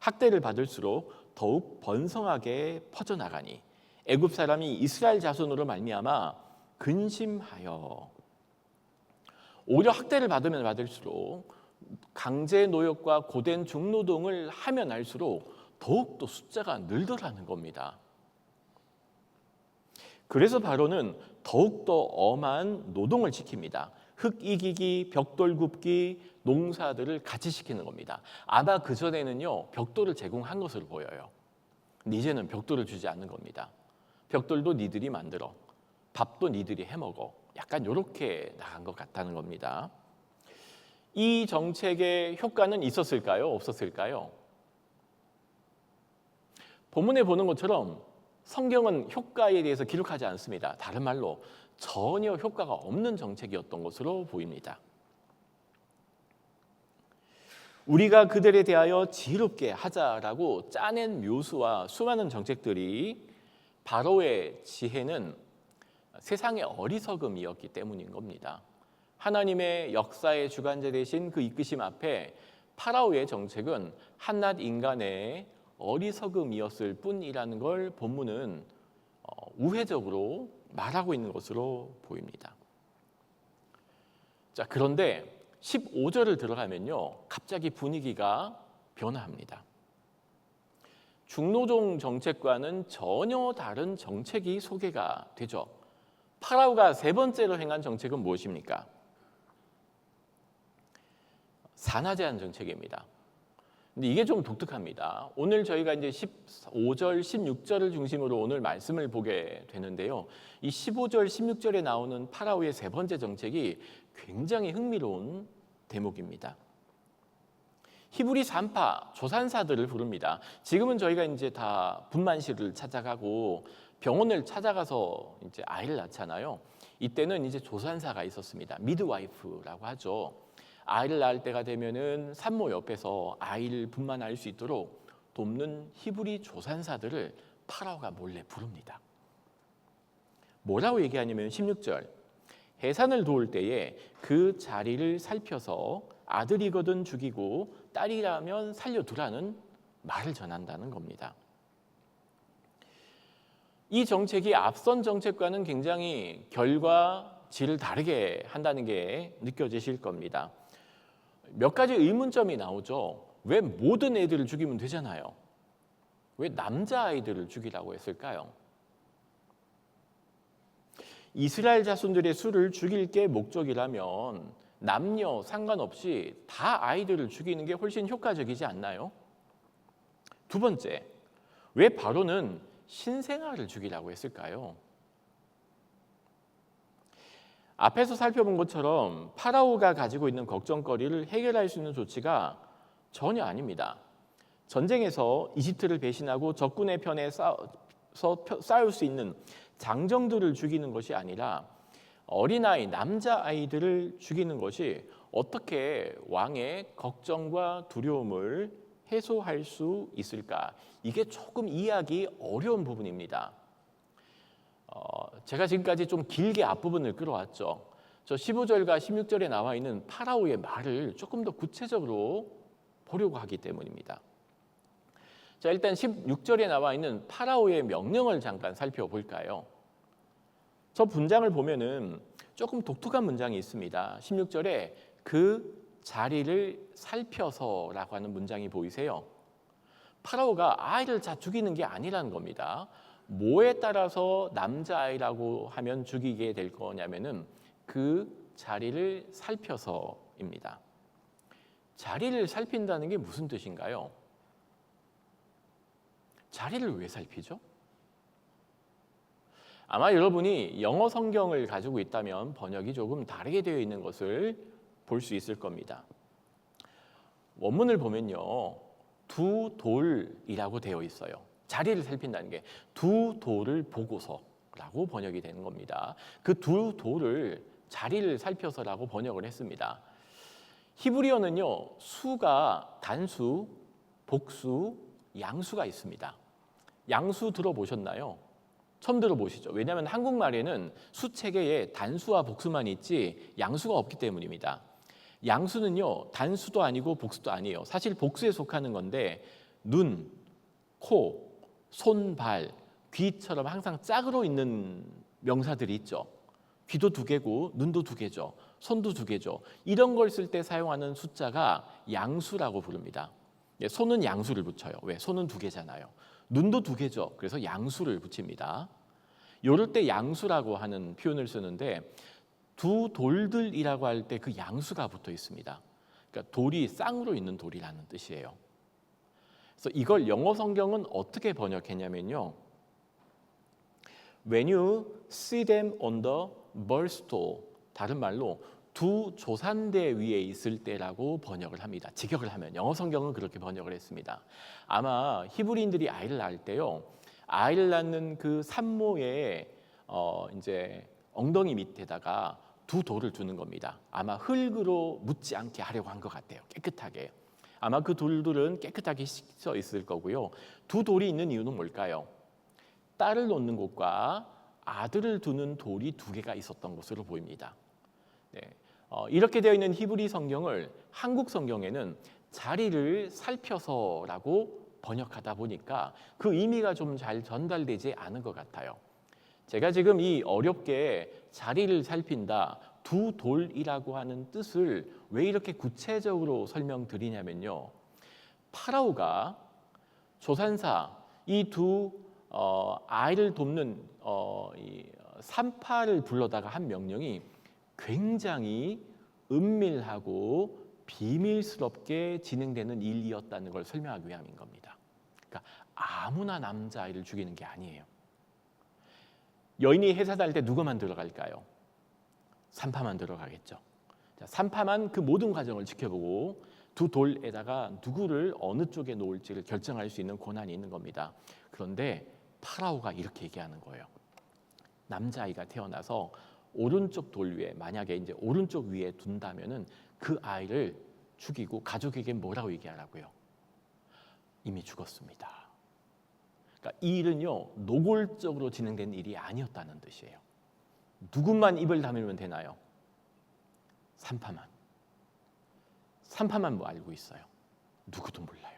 학대를 받을수록 더욱 번성하게 퍼져나가니 애굽 사람이 이스라엘 자손으로 말미암아 근심하여 오히려 학대를 받으면 받을수록 강제 노역과 고된 중노동을 하면 할수록 더욱더 숫자가 늘더라는 겁니다. 그래서 바로는 더욱더 엄한 노동을 시킵니다. 흙 이기기, 벽돌 굽기, 농사들을 같이 시키는 겁니다. 아마 그전에는요 벽돌을 제공한 것으로 보여요. 근데 이제는 벽돌을 주지 않는 겁니다. 벽돌도 니들이 만들어, 밥도 니들이 해먹어. 약간 이렇게 나간 것 같다는 겁니다. 이 정책의 효과는 있었을까요? 없었을까요? 본문에 보는 것처럼 성경은 효과에 대해서 기록하지 않습니다. 다른 말로 전혀 효과가 없는 정책이었던 것으로 보입니다. 우리가 그들에 대하여 지혜롭게 하자라고 짜낸 묘수와 수많은 정책들이 바로의 지혜는 세상의 어리석음이었기 때문인 겁니다. 하나님의 역사의 주관자 되신 그 이끄심 앞에 파라오의 정책은 한낱 인간의 어리석음이었을 뿐이라는 걸 본문은 우회적으로 말하고 있는 것으로 보입니다. 자, 그런데 15절을 들어가면요 갑자기 분위기가 변화합니다. 중노동 정책과는 전혀 다른 정책이 소개가 되죠. 파라오가 세 번째로 행한 정책은 무엇입니까? 산화 제한 정책입니다. 근데 이게 좀 독특합니다. 오늘 저희가 이제 15절, 16절을 중심으로 오늘 말씀을 보게 되는데요. 이 15절, 16절에 나오는 파라오의 세 번째 정책이 굉장히 흥미로운 대목입니다. 히브리 산파, 조산사들을 부릅니다. 지금은 저희가 이제 다 분만실을 찾아가고 병원을 찾아가서 이제 아이를 낳잖아요. 이때는 이제 조산사가 있었습니다. 미드와이프라고 하죠. 아이를 낳을 때가 되면은 산모 옆에서 아이를 분만할 수 있도록 돕는 히브리 조산사들을 파라오가 몰래 부릅니다. 뭐라고 얘기하냐면 16절 해산을 도울 때에 그 자리를 살펴서 아들이거든 죽이고 딸이라면 살려두라는 말을 전한다는 겁니다. 이 정책이 앞선 정책과는 굉장히 결과 질을 다르게 한다는 게 느껴지실 겁니다. 몇 가지 의문점이 나오죠. 왜 모든 애들을 죽이면 되잖아요. 왜 남자아이들을 죽이라고 했을까요? 이스라엘 자손들의 수를 죽일 게 목적이라면 남녀 상관없이 다 아이들을 죽이는 게 훨씬 효과적이지 않나요? 두 번째, 왜 바로는 신생아를 죽이라고 했을까요? 앞에서 살펴본 것처럼 파라오가 가지고 있는 걱정거리를 해결할 수 있는 조치가 전혀 아닙니다. 전쟁에서 이집트를 배신하고 적군의 편에 싸울 수 있는 장정들을 죽이는 것이 아니라 어린아이, 남자아이들을 죽이는 것이 어떻게 왕의 걱정과 두려움을 해소할 수 있을까? 이게 조금 이해하기 어려운 부분입니다. 제가 지금까지 좀 길게 앞부분을 끌어왔죠. 저 15절과 16절에 나와 있는 파라오의 말을 조금 더 구체적으로 보려고 하기 때문입니다. 자, 일단 16절에 나와 있는 파라오의 명령을 잠깐 살펴볼까요? 저 문장을 보면은 조금 독특한 문장이 있습니다. 16절에 그 자리를 살펴서라고 하는 문장이 보이세요? 파라오가 아이를 다 죽이는 게 아니라는 겁니다. 뭐에 따라서 남자아이라고 하면 죽이게 될 거냐면은 그 자리를 살펴서입니다. 자리를 살핀다는 게 무슨 뜻인가요? 자리를 왜 살피죠? 아마 여러분이 영어 성경을 가지고 있다면 번역이 조금 다르게 되어 있는 것을 볼 수 있을 겁니다. 원문을 보면요, 두 돌이라고 되어 있어요. 자리를 살핀다는 게 두 돌을 보고서라고 번역이 되는 겁니다. 그 두 돌을 자리를 살펴서라고 번역을 했습니다. 히브리어는요, 수가 단수, 복수, 양수가 있습니다. 양수 들어보셨나요? 처음 들어보시죠? 왜냐하면 한국말에는 수체계에 단수와 복수만 있지 양수가 없기 때문입니다. 양수는요, 단수도 아니고 복수도 아니에요. 사실 복수에 속하는 건데 눈, 코, 손, 발, 귀처럼 항상 짝으로 있는 명사들이 있죠. 귀도 두 개고 눈도 두 개죠. 손도 두 개죠. 이런 걸 쓸 때 사용하는 숫자가 양수라고 부릅니다. 손은 양수를 붙여요. 왜? 손은 두 개잖아요. 눈도 두 개죠. 그래서 양수를 붙입니다. 이럴 때 양수라고 하는 표현을 쓰는데 두 돌들이라고 할 때 그 양수가 붙어 있습니다. 그러니까 돌이 쌍으로 있는 돌이라는 뜻이에요. 그래서 이걸 영어 성경은 어떻게 번역했냐면요. When you see them on the birthstool, 다른 말로 두 조산대 위에 있을 때라고 번역을 합니다. 직역을 하면 영어 성경은 그렇게 번역을 했습니다. 아마 히브리인들이 아이를 낳을 때요, 아이를 낳는 그 산모의 이제 엉덩이 밑에다가 두 돌을 두는 겁니다. 아마 흙으로 묻지 않게 하려고 한 것 같아요. 깨끗하게. 아마 그 돌들은 깨끗하게 씻겨 있을 거고요. 두 돌이 있는 이유는 뭘까요? 딸을 놓는 곳과 아들을 두는 돌이 두 개가 있었던 것으로 보입니다. 네. 이렇게 되어 있는 히브리 성경을 한국 성경에는 자리를 살펴서라고 번역하다 보니까 그 의미가 좀 잘 전달되지 않은 것 같아요. 제가 지금 이 어렵게 자리를 살핀다, 두 돌이라고 하는 뜻을 왜 이렇게 구체적으로 설명드리냐면요. 파라오가 조산사 이 두 아이를 돕는 이 산파를 불러다가 한 명령이 굉장히 은밀하고 비밀스럽게 진행되는 일이었다는 걸 설명하기 위함인 겁니다. 그러니까 아무나 남자아이를 죽이는 게 아니에요. 여인이 해사 다닐 때 누구만 들어갈까요? 산파만 들어가겠죠. 자, 산파만 그 모든 과정을 지켜보고 두 돌에다가 누구를 어느 쪽에 놓을지를 결정할 수 있는 권한이 있는 겁니다. 그런데 파라오가 이렇게 얘기하는 거예요. 남자아이가 태어나서 오른쪽 돌 위에, 만약에 이제 오른쪽 위에 둔다면은 그 아이를 죽이고 가족에게 뭐라고 얘기하라고요? 이미 죽었습니다. 그러니까 이 일은요, 노골적으로 진행된 일이 아니었다는 뜻이에요. 누구만 입을 다물면 되나요? 산파만. 산파만 뭐 알고 있어요. 누구도 몰라요.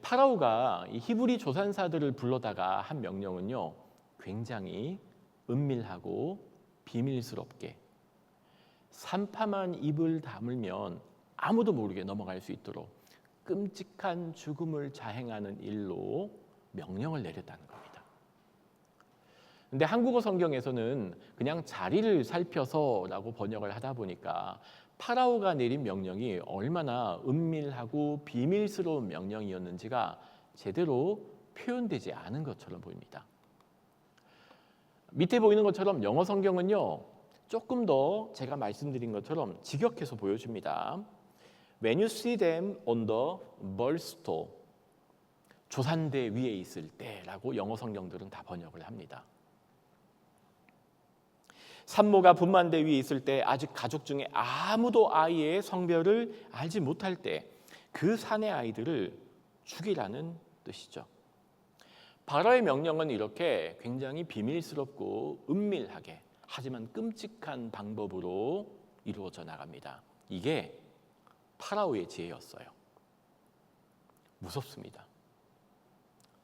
파라오가 이 히브리 조산사들을 불러다가 한 명령은요, 굉장히 은밀하고 비밀스럽게 산파만 입을 다물면 아무도 모르게 넘어갈 수 있도록 끔찍한 죽음을 자행하는 일로 명령을 내렸다는 겁니다. 근데 한국어 성경에서는 그냥 자리를 살펴서라고 번역을 하다 보니까 파라오가 내린 명령이 얼마나 은밀하고 비밀스러운 명령이었는지가 제대로 표현되지 않은 것처럼 보입니다. 밑에 보이는 것처럼 영어 성경은요, 조금 더 제가 말씀드린 것처럼 직역해서 보여줍니다. When you see them on the birthstool, 조산대 위에 있을 때라고 영어 성경들은 다 번역을 합니다. 산모가 분만대 위에 있을 때 아직 가족 중에 아무도 아이의 성별을 알지 못할 때 그 산의 아이들을 죽이라는 뜻이죠. 바로의 명령은 이렇게 굉장히 비밀스럽고 은밀하게 하지만 끔찍한 방법으로 이루어져 나갑니다. 이게 파라오의 지혜였어요. 무섭습니다.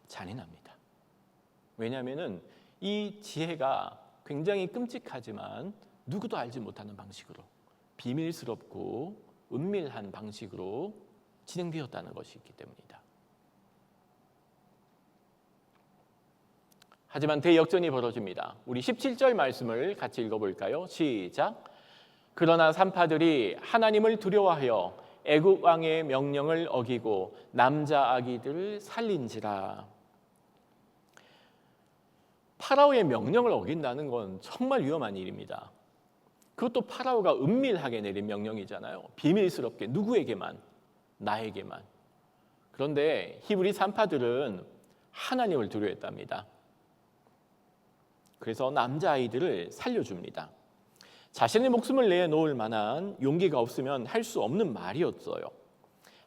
잔인합니다. 왜냐하면 이 지혜가 굉장히 끔찍하지만 누구도 알지 못하는 방식으로 비밀스럽고 은밀한 방식으로 진행되었다는 것이 있기 때문이다. 하지만 대역전이 벌어집니다. 우리 17절 말씀을 같이 읽어볼까요? 시작. 그러나 산파들이 하나님을 두려워하여 애굽 왕의 명령을 어기고 남자 아기들을 살린지라. 파라오의 명령을 어긴다는 건 정말 위험한 일입니다. 그것도 파라오가 은밀하게 내린 명령이잖아요. 비밀스럽게 누구에게만, 나에게만. 그런데 히브리 산파들은 하나님을 두려워했답니다. 그래서 남자아이들을 살려줍니다. 자신의 목숨을 내놓을 만한 용기가 없으면 할 수 없는 말이었어요.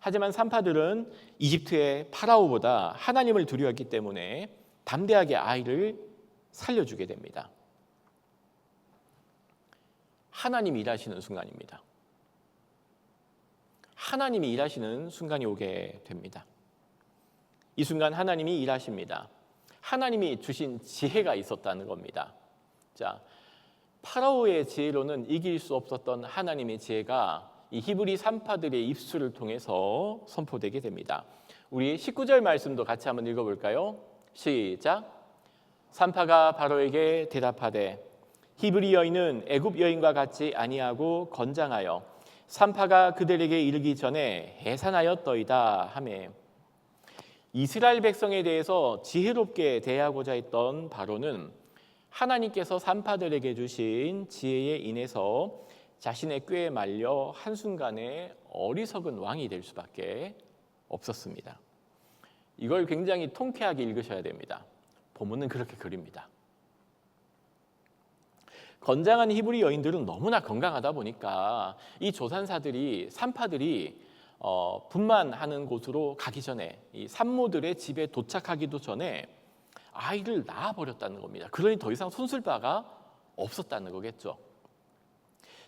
하지만 산파들은 이집트의 파라오보다 하나님을 두려워했기 때문에 담대하게 아이를 살려주게 됩니다. 하나님이 일하시는 순간입니다. 하나님이 일하시는 순간이 오게 됩니다. 이 순간 하나님이 일하십니다. 하나님이 주신 지혜가 있었다는 겁니다. 자, 파라오의 지혜로는 이길 수 없었던 하나님의 지혜가 이 히브리 산파들의 입술을 통해서 선포되게 됩니다. 우리 19절 말씀도 같이 한번 읽어볼까요? 시작. 산파가 바로에게 대답하되 히브리 여인은 애굽 여인과 같지 아니하고 건장하여 산파가 그들에게 이르기 전에 해산하였더이다 하매. 이스라엘 백성에 대해서 지혜롭게 대하고자 했던 바로는 하나님께서 산파들에게 주신 지혜에 인해서 자신의 꾀에 말려 한순간에 어리석은 왕이 될 수밖에 없었습니다. 이걸 굉장히 통쾌하게 읽으셔야 됩니다. 본문은 그렇게 그립니다. 건장한 히브리 여인들은 너무나 건강하다 보니까 이 조산사들이 산파들이 분만하는 곳으로 가기 전에 이 산모들의 집에 도착하기도 전에 아이를 낳아버렸다는 겁니다. 그러니 더 이상 손쓸 바가 없었다는 거겠죠.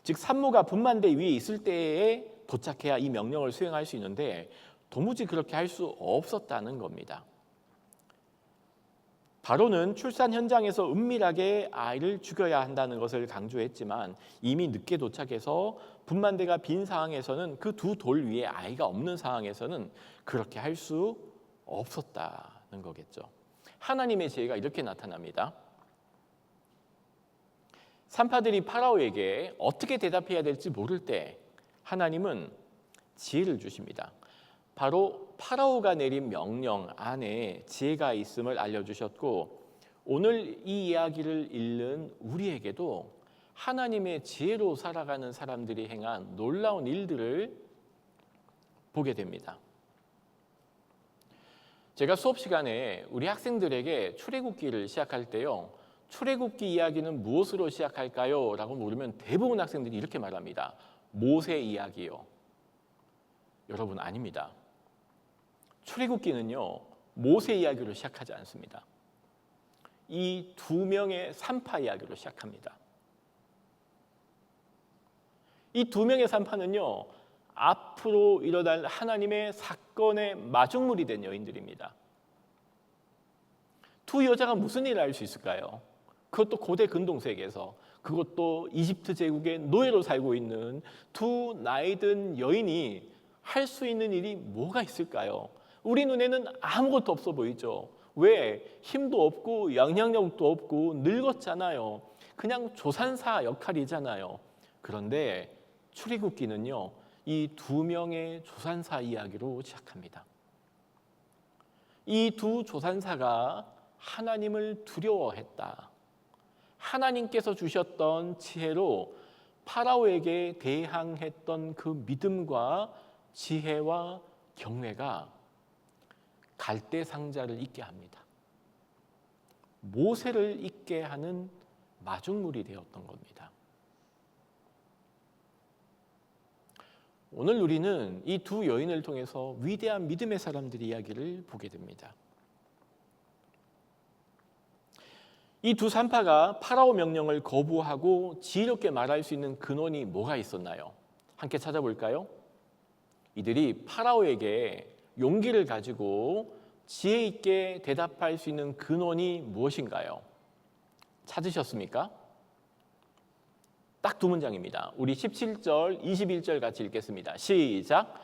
즉 산모가 분만대 위에 있을 때에 도착해야 이 명령을 수행할 수 있는데 도무지 그렇게 할 수 없었다는 겁니다. 바로는 출산 현장에서 은밀하게 아이를 죽여야 한다는 것을 강조했지만 이미 늦게 도착해서 분만대가 빈 상황에서는 그 두 돌 위에 아이가 없는 상황에서는 그렇게 할 수 없었다는 거겠죠. 하나님의 지혜가 이렇게 나타납니다. 산파들이 파라오에게 어떻게 대답해야 될지 모를 때 하나님은 지혜를 주십니다. 바로 파라오가 내린 명령 안에 지혜가 있음을 알려주셨고 오늘 이 이야기를 읽는 우리에게도 하나님의 지혜로 살아가는 사람들이 행한 놀라운 일들을 보게 됩니다. 제가 수업 시간에 우리 학생들에게 출애굽기를 시작할 때요. 출애굽기 이야기는 무엇으로 시작할까요? 라고 물으면 대부분 학생들이 이렇게 말합니다. 모세 이야기요. 여러분 아닙니다. 출애굽기는요. 모세 이야기로 시작하지 않습니다. 이 두 명의 산파 이야기로 시작합니다. 이 두 명의 산파는요. 앞으로 일어날 하나님의 사건의 마중물이 된 여인들입니다. 두 여자가 무슨 일을 할 수 있을까요? 그것도 고대 근동세계에서, 그것도 이집트 제국의 노예로 살고 있는 두 나이든 여인이 할 수 있는 일이 뭐가 있을까요? 우리 눈에는 아무것도 없어 보이죠. 왜? 힘도 없고 영향력도 없고 늙었잖아요. 그냥 조산사 역할이잖아요. 그런데 출애굽기는요. 이 두 명의 조산사 이야기로 시작합니다. 이 두 조산사가 하나님을 두려워했다. 하나님께서 주셨던 지혜로 파라오에게 대항했던 그 믿음과 지혜와 경외가 갈대 상자를 잊게 합니다. 모세를 잊게 하는 마중물이 되었던 겁니다. 오늘 우리는 이 두 여인을 통해서 위대한 믿음의 사람들의 이야기를 보게 됩니다. 이 두 산파가 파라오 명령을 거부하고 지혜롭게 말할 수 있는 근원이 뭐가 있었나요? 함께 찾아볼까요? 이들이 파라오에게 용기를 가지고 지혜 있게 대답할 수 있는 근원이 무엇인가요? 찾으셨습니까? 딱 두 문장입니다. 우리 17절, 21절 같이 읽겠습니다. 시작.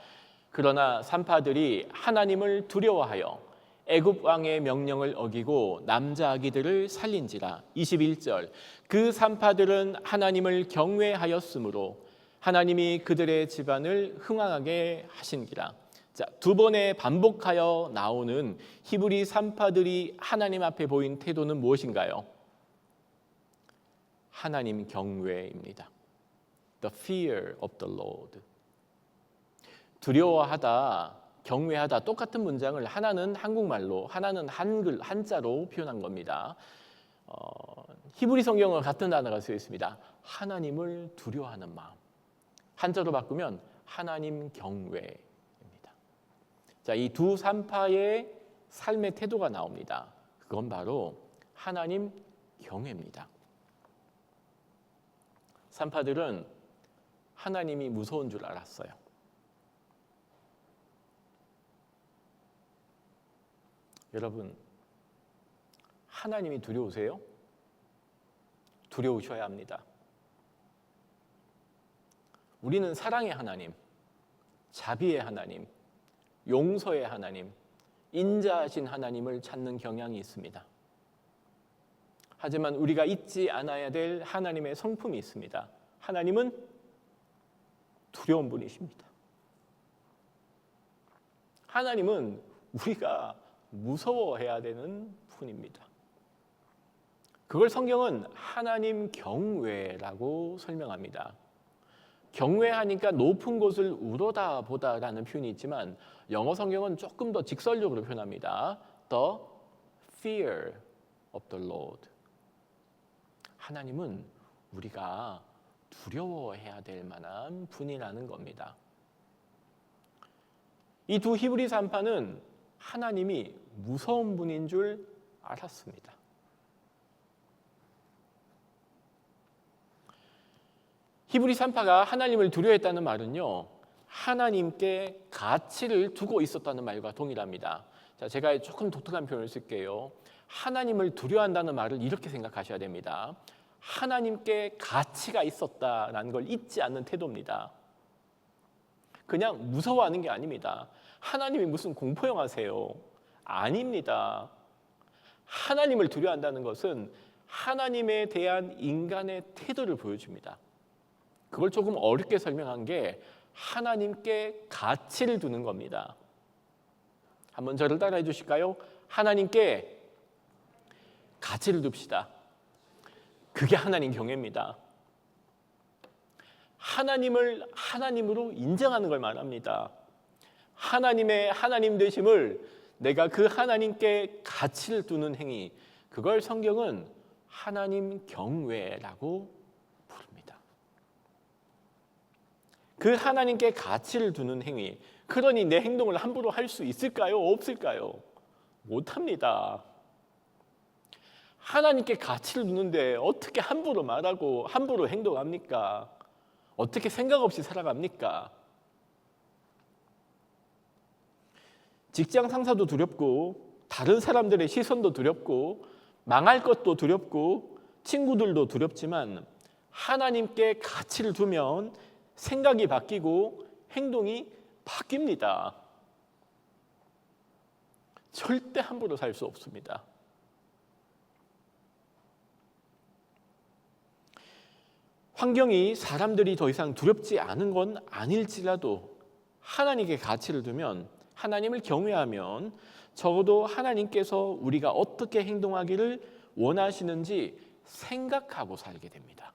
그러나 산파들이 하나님을 두려워하여 애굽 왕의 명령을 어기고 남자 아기들을 살린지라. 21절. 그 산파들은 하나님을 경외하였으므로 하나님이 그들의 집안을 흥왕하게 하신기라. 자, 두 번에 반복하여 나오는 히브리 산파들이 하나님 앞에 보인 태도는 무엇인가요? 하나님 경외입니다. The fear of the Lord. 두려워하다, 경외하다 똑같은 문장을 하나는 한국말로, 하나는 한자로 표현한 겁니다. 히브리 성경은 같은 단어가 쓰여 있습니다. 하나님을 두려워하는 마음. 한자로 바꾸면 하나님 경외입니다. 자, 이 두 산파의 삶의 태도가 나옵니다. 그건 바로 하나님 경외입니다. 산파들은 하나님이 무서운 줄 알았어요. 여러분, 하나님이 두려우세요? 두려우셔야 합니다. 우리는 사랑의 하나님, 자비의 하나님, 용서의 하나님, 인자하신 하나님을 찾는 경향이 있습니다. 하지만 우리가 잊지 않아야 될 하나님의 성품이 있습니다. 하나님은 두려운 분이십니다. 하나님은 우리가 무서워해야 되는 분입니다. 그걸 성경은 하나님 경외라고 설명합니다. 경외하니까 높은 곳을 우러다보다라는 표현이 있지만 영어 성경은 조금 더 직설적으로 표현합니다. The fear of the Lord. 하나님은 우리가 두려워해야 될 만한 분이라는 겁니다. 이 두 히브리 산파는 하나님이 무서운 분인 줄 알았습니다. 히브리 산파가 하나님을 두려워했다는 말은요, 하나님께 가치를 두고 있었다는 말과 동일합니다. 자, 제가 조금 독특한 표현을 쓸게요. 하나님을 두려워한다는 말을 이렇게 생각하셔야 됩니다. 하나님께 가치가 있었다라는 걸 잊지 않는 태도입니다. 그냥 무서워하는 게 아닙니다. 하나님이 무슨 공포영화세요? 아닙니다. 하나님을 두려워한다는 것은 하나님에 대한 인간의 태도를 보여줍니다. 그걸 조금 어렵게 설명한 게 하나님께 가치를 두는 겁니다. 한번 저를 따라해 주실까요? 하나님께 가치를 둡시다. 그게 하나님 경외입니다. 하나님을 하나님으로 인정하는 걸 말합니다. 하나님의 하나님 되심을 내가 그 하나님께 가치를 두는 행위, 그걸 성경은 하나님 경외라고 부릅니다. 그 하나님께 가치를 두는 행위, 그러니 내 행동을 함부로 할 수 있을까요? 없을까요? 못합니다. 하나님께 가치를 두는데 어떻게 함부로 말하고 함부로 행동합니까? 어떻게 생각 없이 살아갑니까? 직장 상사도 두렵고 다른 사람들의 시선도 두렵고 망할 것도 두렵고 친구들도 두렵지만 하나님께 가치를 두면 생각이 바뀌고 행동이 바뀝니다. 절대 함부로 살 수 없습니다. 환경이 사람들이 더 이상 두렵지 않은 건 아닐지라도 하나님께 가치를 두면, 하나님을 경외하면 적어도 하나님께서 우리가 어떻게 행동하기를 원하시는지 생각하고 살게 됩니다.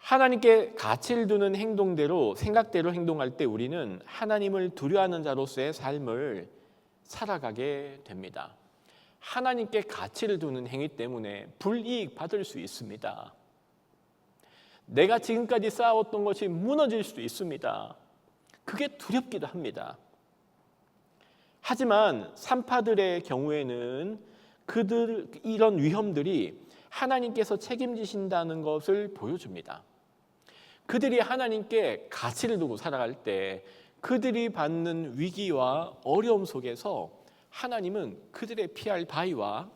하나님께 가치를 두는 행동대로 생각대로 행동할 때 우리는 하나님을 두려워하는 자로서의 삶을 살아가게 됩니다. 하나님께 가치를 두는 행위 때문에 불이익 받을 수 있습니다. 내가 지금까지 쌓아왔던 것이 무너질 수도 있습니다. 그게 두렵기도 합니다. 하지만 산파들의 경우에는 이런 위험들이 하나님께서 책임지신다는 것을 보여줍니다. 그들이 하나님께 가치를 두고 살아갈 때 그들이 받는 위기와 어려움 속에서 하나님은 그들의 피할 바위와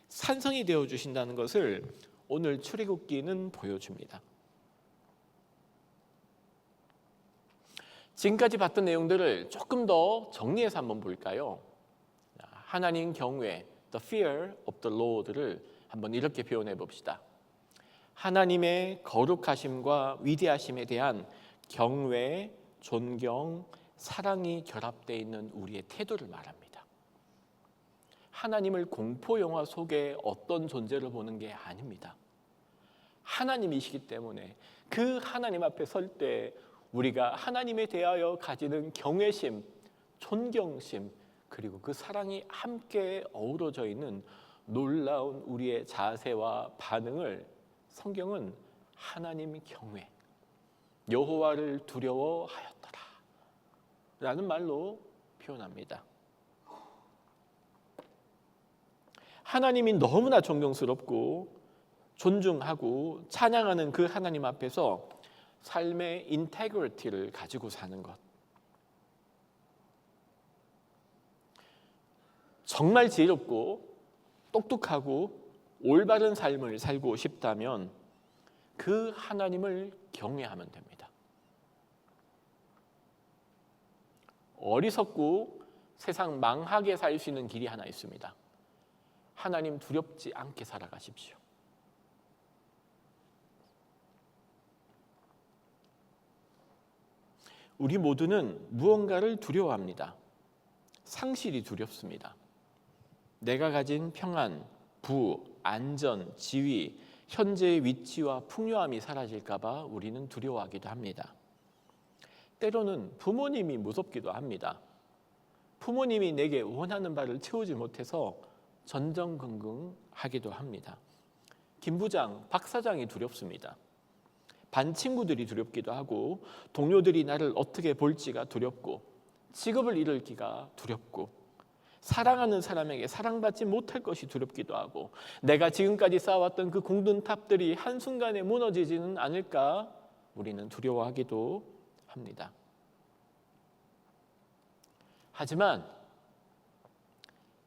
산성이 되어 주신다는 것을 오늘 출애굽기는 보여줍니다. 지금까지 봤던 내용들을 조금 더 정리해서 한번 볼까요? 하나님 경외, the fear of the Lord를 한번 이렇게 표현해 봅시다. 하나님의 거룩하심과 위대하심에 대한 경외, 존경, 사랑이 결합되어 있는 우리의 태도를 말합니다. 하나님을 공포 영화 속에 어떤 존재를 보는 게 아닙니다. 하나님이시기 때문에 그 하나님 앞에 설 때 우리가 하나님에 대하여 가지는 경외심, 존경심, 그리고 그 사랑이 함께 어우러져 있는 놀라운 우리의 자세와 반응을 성경은 하나님 경외, 여호와를 두려워하였더라 라는 말로 표현합니다. 하나님이 너무나 존경스럽고 존중하고 찬양하는 그 하나님 앞에서 삶의 인테그리티를 가지고 사는 것, 정말 지혜롭고 똑똑하고 올바른 삶을 살고 싶다면 그 하나님을 경외하면 됩니다. 어리석고 세상 망하게 살 수 있는 길이 하나 있습니다. 하나님 두렵지 않게 살아가십시오. 우리 모두는 무언가를 두려워합니다. 상실이 두렵습니다. 내가 가진 평안, 부, 안전, 지위, 현재의 위치와 풍요함이 사라질까 봐 우리는 두려워하기도 합니다. 때로는 부모님이 무섭기도 합니다. 부모님이 내게 원하는 바를 채우지 못해서 전전긍긍하기도 합니다. 김 부장, 박 사장이 두렵습니다. 반 친구들이 두렵기도 하고 동료들이 나를 어떻게 볼지가 두렵고 직업을 잃을기가 두렵고 사랑하는 사람에게 사랑받지 못할 것이 두렵기도 하고 내가 지금까지 쌓아왔던 그 공든탑들이 한순간에 무너지지는 않을까 우리는 두려워하기도 합니다. 하지만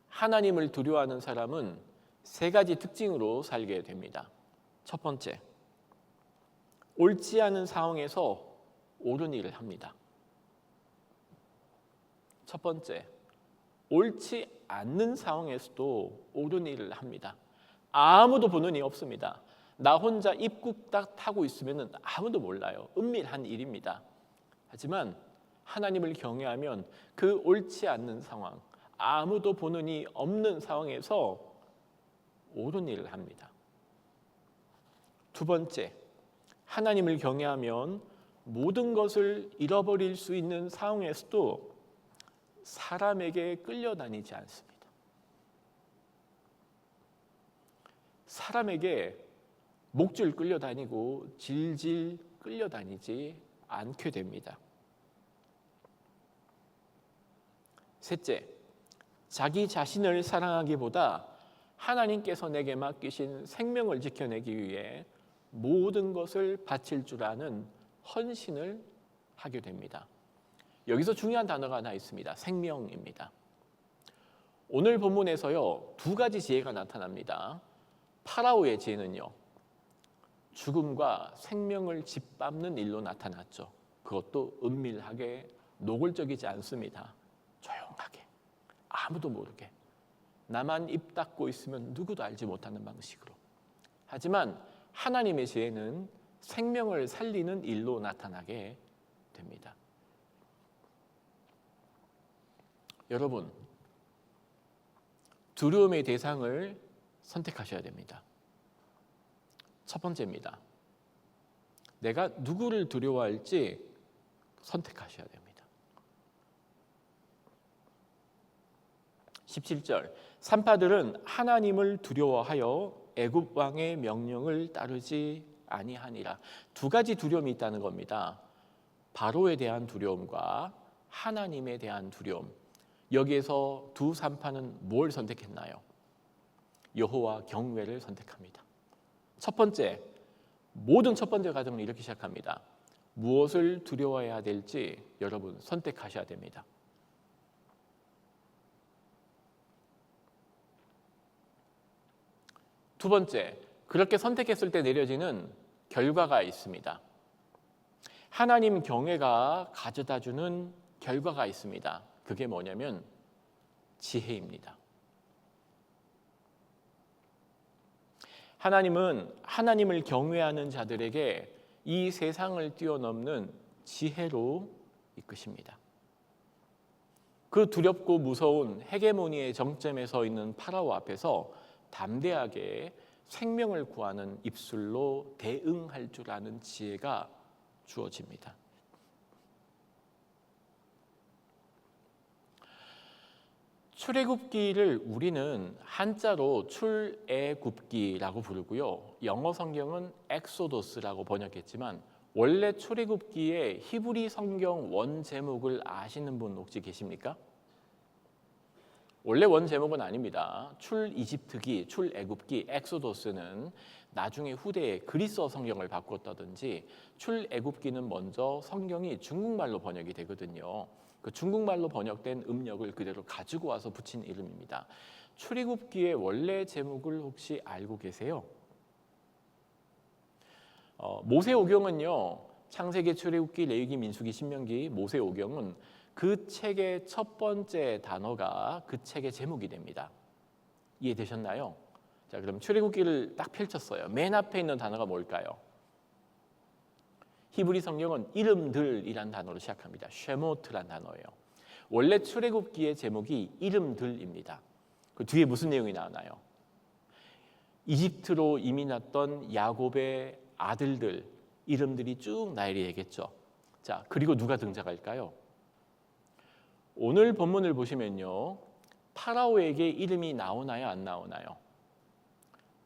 하나님을 두려워하는 사람은 세 가지 특징으로 살게 됩니다. 첫 번째, 옳지 않은 상황에서 옳은 일을 합니다. 첫 번째, 옳지 않는 상황에서도 옳은 일을 합니다. 아무도 보는 이 없습니다. 나 혼자 입국 딱 타고 있으면 아무도 몰라요. 은밀한 일입니다. 하지만 하나님을 경외하면 그 옳지 않는 상황, 아무도 보는 이 없는 상황에서 옳은 일을 합니다. 두 번째, 하나님을 경외하면 모든 것을 잃어버릴 수 있는 상황에서도 사람에게 끌려다니지 않습니다. 사람에게 목줄 끌려다니고 질질 끌려다니지 않게 됩니다. 셋째, 자기 자신을 사랑하기보다 하나님께서 내게 맡기신 생명을 지켜내기 위해 모든 것을 바칠 줄 아는 헌신을 하게 됩니다. 여기서 중요한 단어가 하나 있습니다. 생명입니다. 오늘 본문에서요, 두 가지 지혜가 나타납니다. 파라오의 지혜는요, 죽음과 생명을 짓밟는 일로 나타났죠. 그것도 은밀하게, 노골적이지 않습니다. 조용하게, 아무도 모르게, 나만 입 닫고 있으면 누구도 알지 못하는 방식으로. 하지만 하나님의 지혜는 생명을 살리는 일로 나타나게 됩니다. 여러분, 두려움의 대상을 선택하셔야 됩니다. 첫 번째입니다. 내가 누구를 두려워할지 선택하셔야 됩니다. 17절 산파들은 하나님을 두려워하여 애굽 왕의 명령을 따르지 아니하니라. 두 가지 두려움이 있다는 겁니다. 바로에 대한 두려움과 하나님에 대한 두려움. 여기에서 두 산파는 뭘 선택했나요? 여호와 경외를 선택합니다. 첫 번째, 모든 첫 번째 과정은 이렇게 시작합니다. 무엇을 두려워해야 될지 여러분 선택하셔야 됩니다. 두 번째, 그렇게 선택했을 때 내려지는 결과가 있습니다. 하나님 경외가 가져다주는 결과가 있습니다. 그게 뭐냐면 지혜입니다. 하나님은 하나님을 경외하는 자들에게 이 세상을 뛰어넘는 지혜로 이끄십니다. 그 두렵고 무서운 헤게모니의 정점에 서 있는 파라오 앞에서 담대하게 생명을 구하는 입술로 대응할 줄 아는 지혜가 주어집니다. 출애굽기를 우리는 한자로 출애굽기라고 부르고요. 영어 성경은 엑소더스라고 번역했지만 원래 출애굽기의 히브리 성경 원 제목을 아시는 분 혹시 계십니까? 원래 원 제목은 아닙니다. 출이집트기, 출애굽기, 엑소더스는 나중에 후대에 그리스어 성경을 바꿨다든지 출애굽기는 먼저 성경이 중국말로 번역이 되거든요. 그 중국말로 번역된 음력을 그대로 가지고 와서 붙인 이름입니다. 출애굽기의 원래 제목을 혹시 알고 계세요? 모세오경은요. 창세기, 출애굽기, 레위기, 민수기, 신명기, 모세오경은 그 책의 첫 번째 단어가 그 책의 제목이 됩니다. 이해되셨나요? 자, 그럼 출애굽기를 딱 펼쳤어요. 맨 앞에 있는 단어가 뭘까요? 히브리 성경은 이름들이란 단어로 시작합니다. 쉐모트란 단어예요. 원래 출애굽기의 제목이 이름들입니다. 그 뒤에 무슨 내용이 나오나요? 이집트로 이민 왔던 야곱의 아들들 이름들이 쭉 나열이 되겠죠. 자, 그리고 누가 등장할까요? 오늘 본문을 보시면요. 파라오에게 이름이 나오나요? 안 나오나요?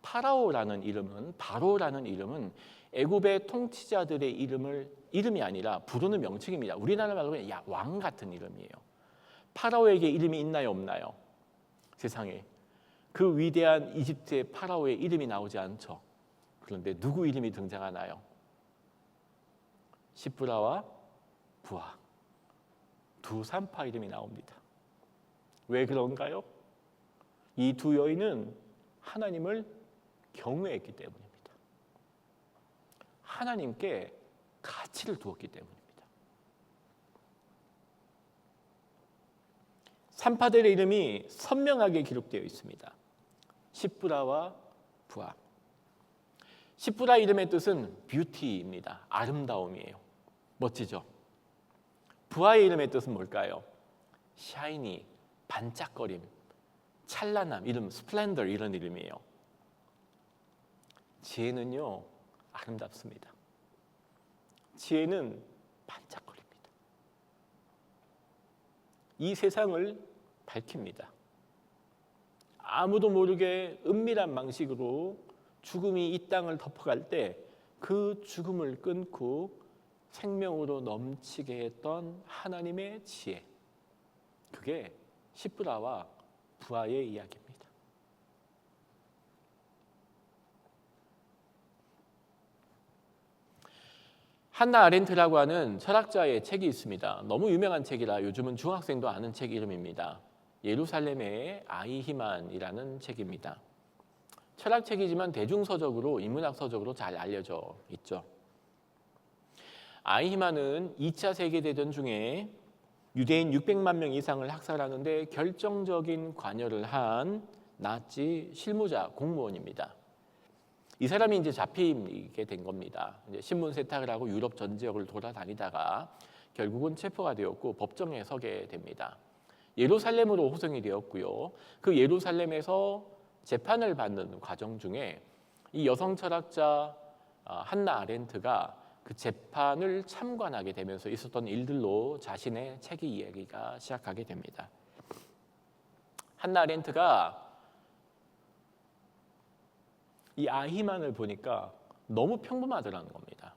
파라오라는 이름은, 바로라는 이름은 애굽의 통치자들의 이름이 아니라 부르는 명칭입니다. 우리나라 말로 왕 같은 이름이에요. 파라오에게 이름이 있나요? 없나요? 세상에. 그 위대한 이집트의 파라오의 이름이 나오지 않죠. 그런데 누구 이름이 등장하나요? 시프라와 부하. 두 산파 이름이 나옵니다. 왜 그런가요? 이 두 여인은 하나님을 경외했기 때문입니다. 하나님께 가치를 두었기 때문입니다. 산파들의 이름이 선명하게 기록되어 있습니다. 시프라와 부하. 시프라 이름의 뜻은 뷰티입니다. 아름다움이에요. 멋지죠? 부하의 이름의 뜻은 뭘까요? 샤이니, 반짝거림, 찬란함, 이름 스플렌더 이런 이름이에요. 지혜는요 아름답습니다. 지혜는 반짝거립니다. 이 세상을 밝힙니다. 아무도 모르게 은밀한 방식으로 죽음이 이 땅을 덮어갈 때 그 죽음을 끊고 생명으로 넘치게 했던 하나님의 지혜. 그게 시프라와 부하의 이야기입니다. 한나 아렌트라고 하는 철학자의 책이 있습니다. 너무 유명한 책이라 요즘은 중학생도 아는 책 이름입니다. 예루살렘의 아이히만이라는 책입니다. 철학책이지만 대중서적으로, 인문학서적으로 잘 알려져 있죠. 아이히만은 2차 세계대전 중에 유대인 600만 명 이상을 학살하는데 결정적인 관여를 한 나치 실무자, 공무원입니다. 이 사람이 이제 잡히게 된 겁니다. 이제 신문 세탁을 하고 유럽 전 지역을 돌아다니다가 결국은 체포가 되었고 법정에 서게 됩니다. 예루살렘으로 호송이 되었고요. 그 예루살렘에서 재판을 받는 과정 중에 이 여성 철학자 한나 아렌트가 그 재판을 참관하게 되면서 있었던 일들로 자신의 책의 이야기가 시작하게 됩니다. 한나 아렌트가 이 아히만을 보니까 너무 평범하더라는 겁니다.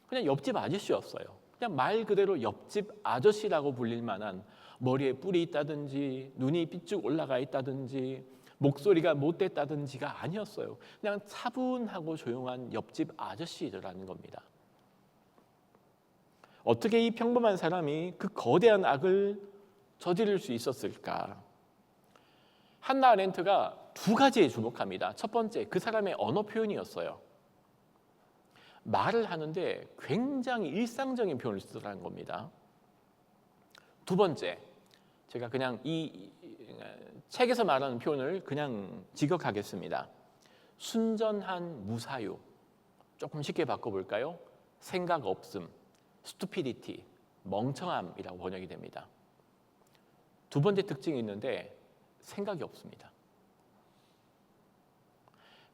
그냥 옆집 아저씨였어요. 그냥 말 그대로 옆집 아저씨라고 불릴 만한 머리에 뿔이 있다든지 눈이 삐쭉 올라가 있다든지 목소리가 못됐다든지가 아니었어요. 그냥 차분하고 조용한 옆집 아저씨라는 겁니다. 어떻게 이 평범한 사람이 그 거대한 악을 저지를 수 있었을까? 한나 아렌트가 두 가지에 주목합니다. 첫 번째, 그 사람의 언어 표현이었어요. 말을 하는데 굉장히 일상적인 표현을 쓰더라는 겁니다. 두 번째, 제가 그냥 이 책에서 말하는 표현을 그냥 직역하겠습니다. 순전한 무사유, 조금 쉽게 바꿔볼까요? 생각 없음, stupidity, 멍청함이라고 번역이 됩니다. 두 번째 특징이 있는데 생각이 없습니다.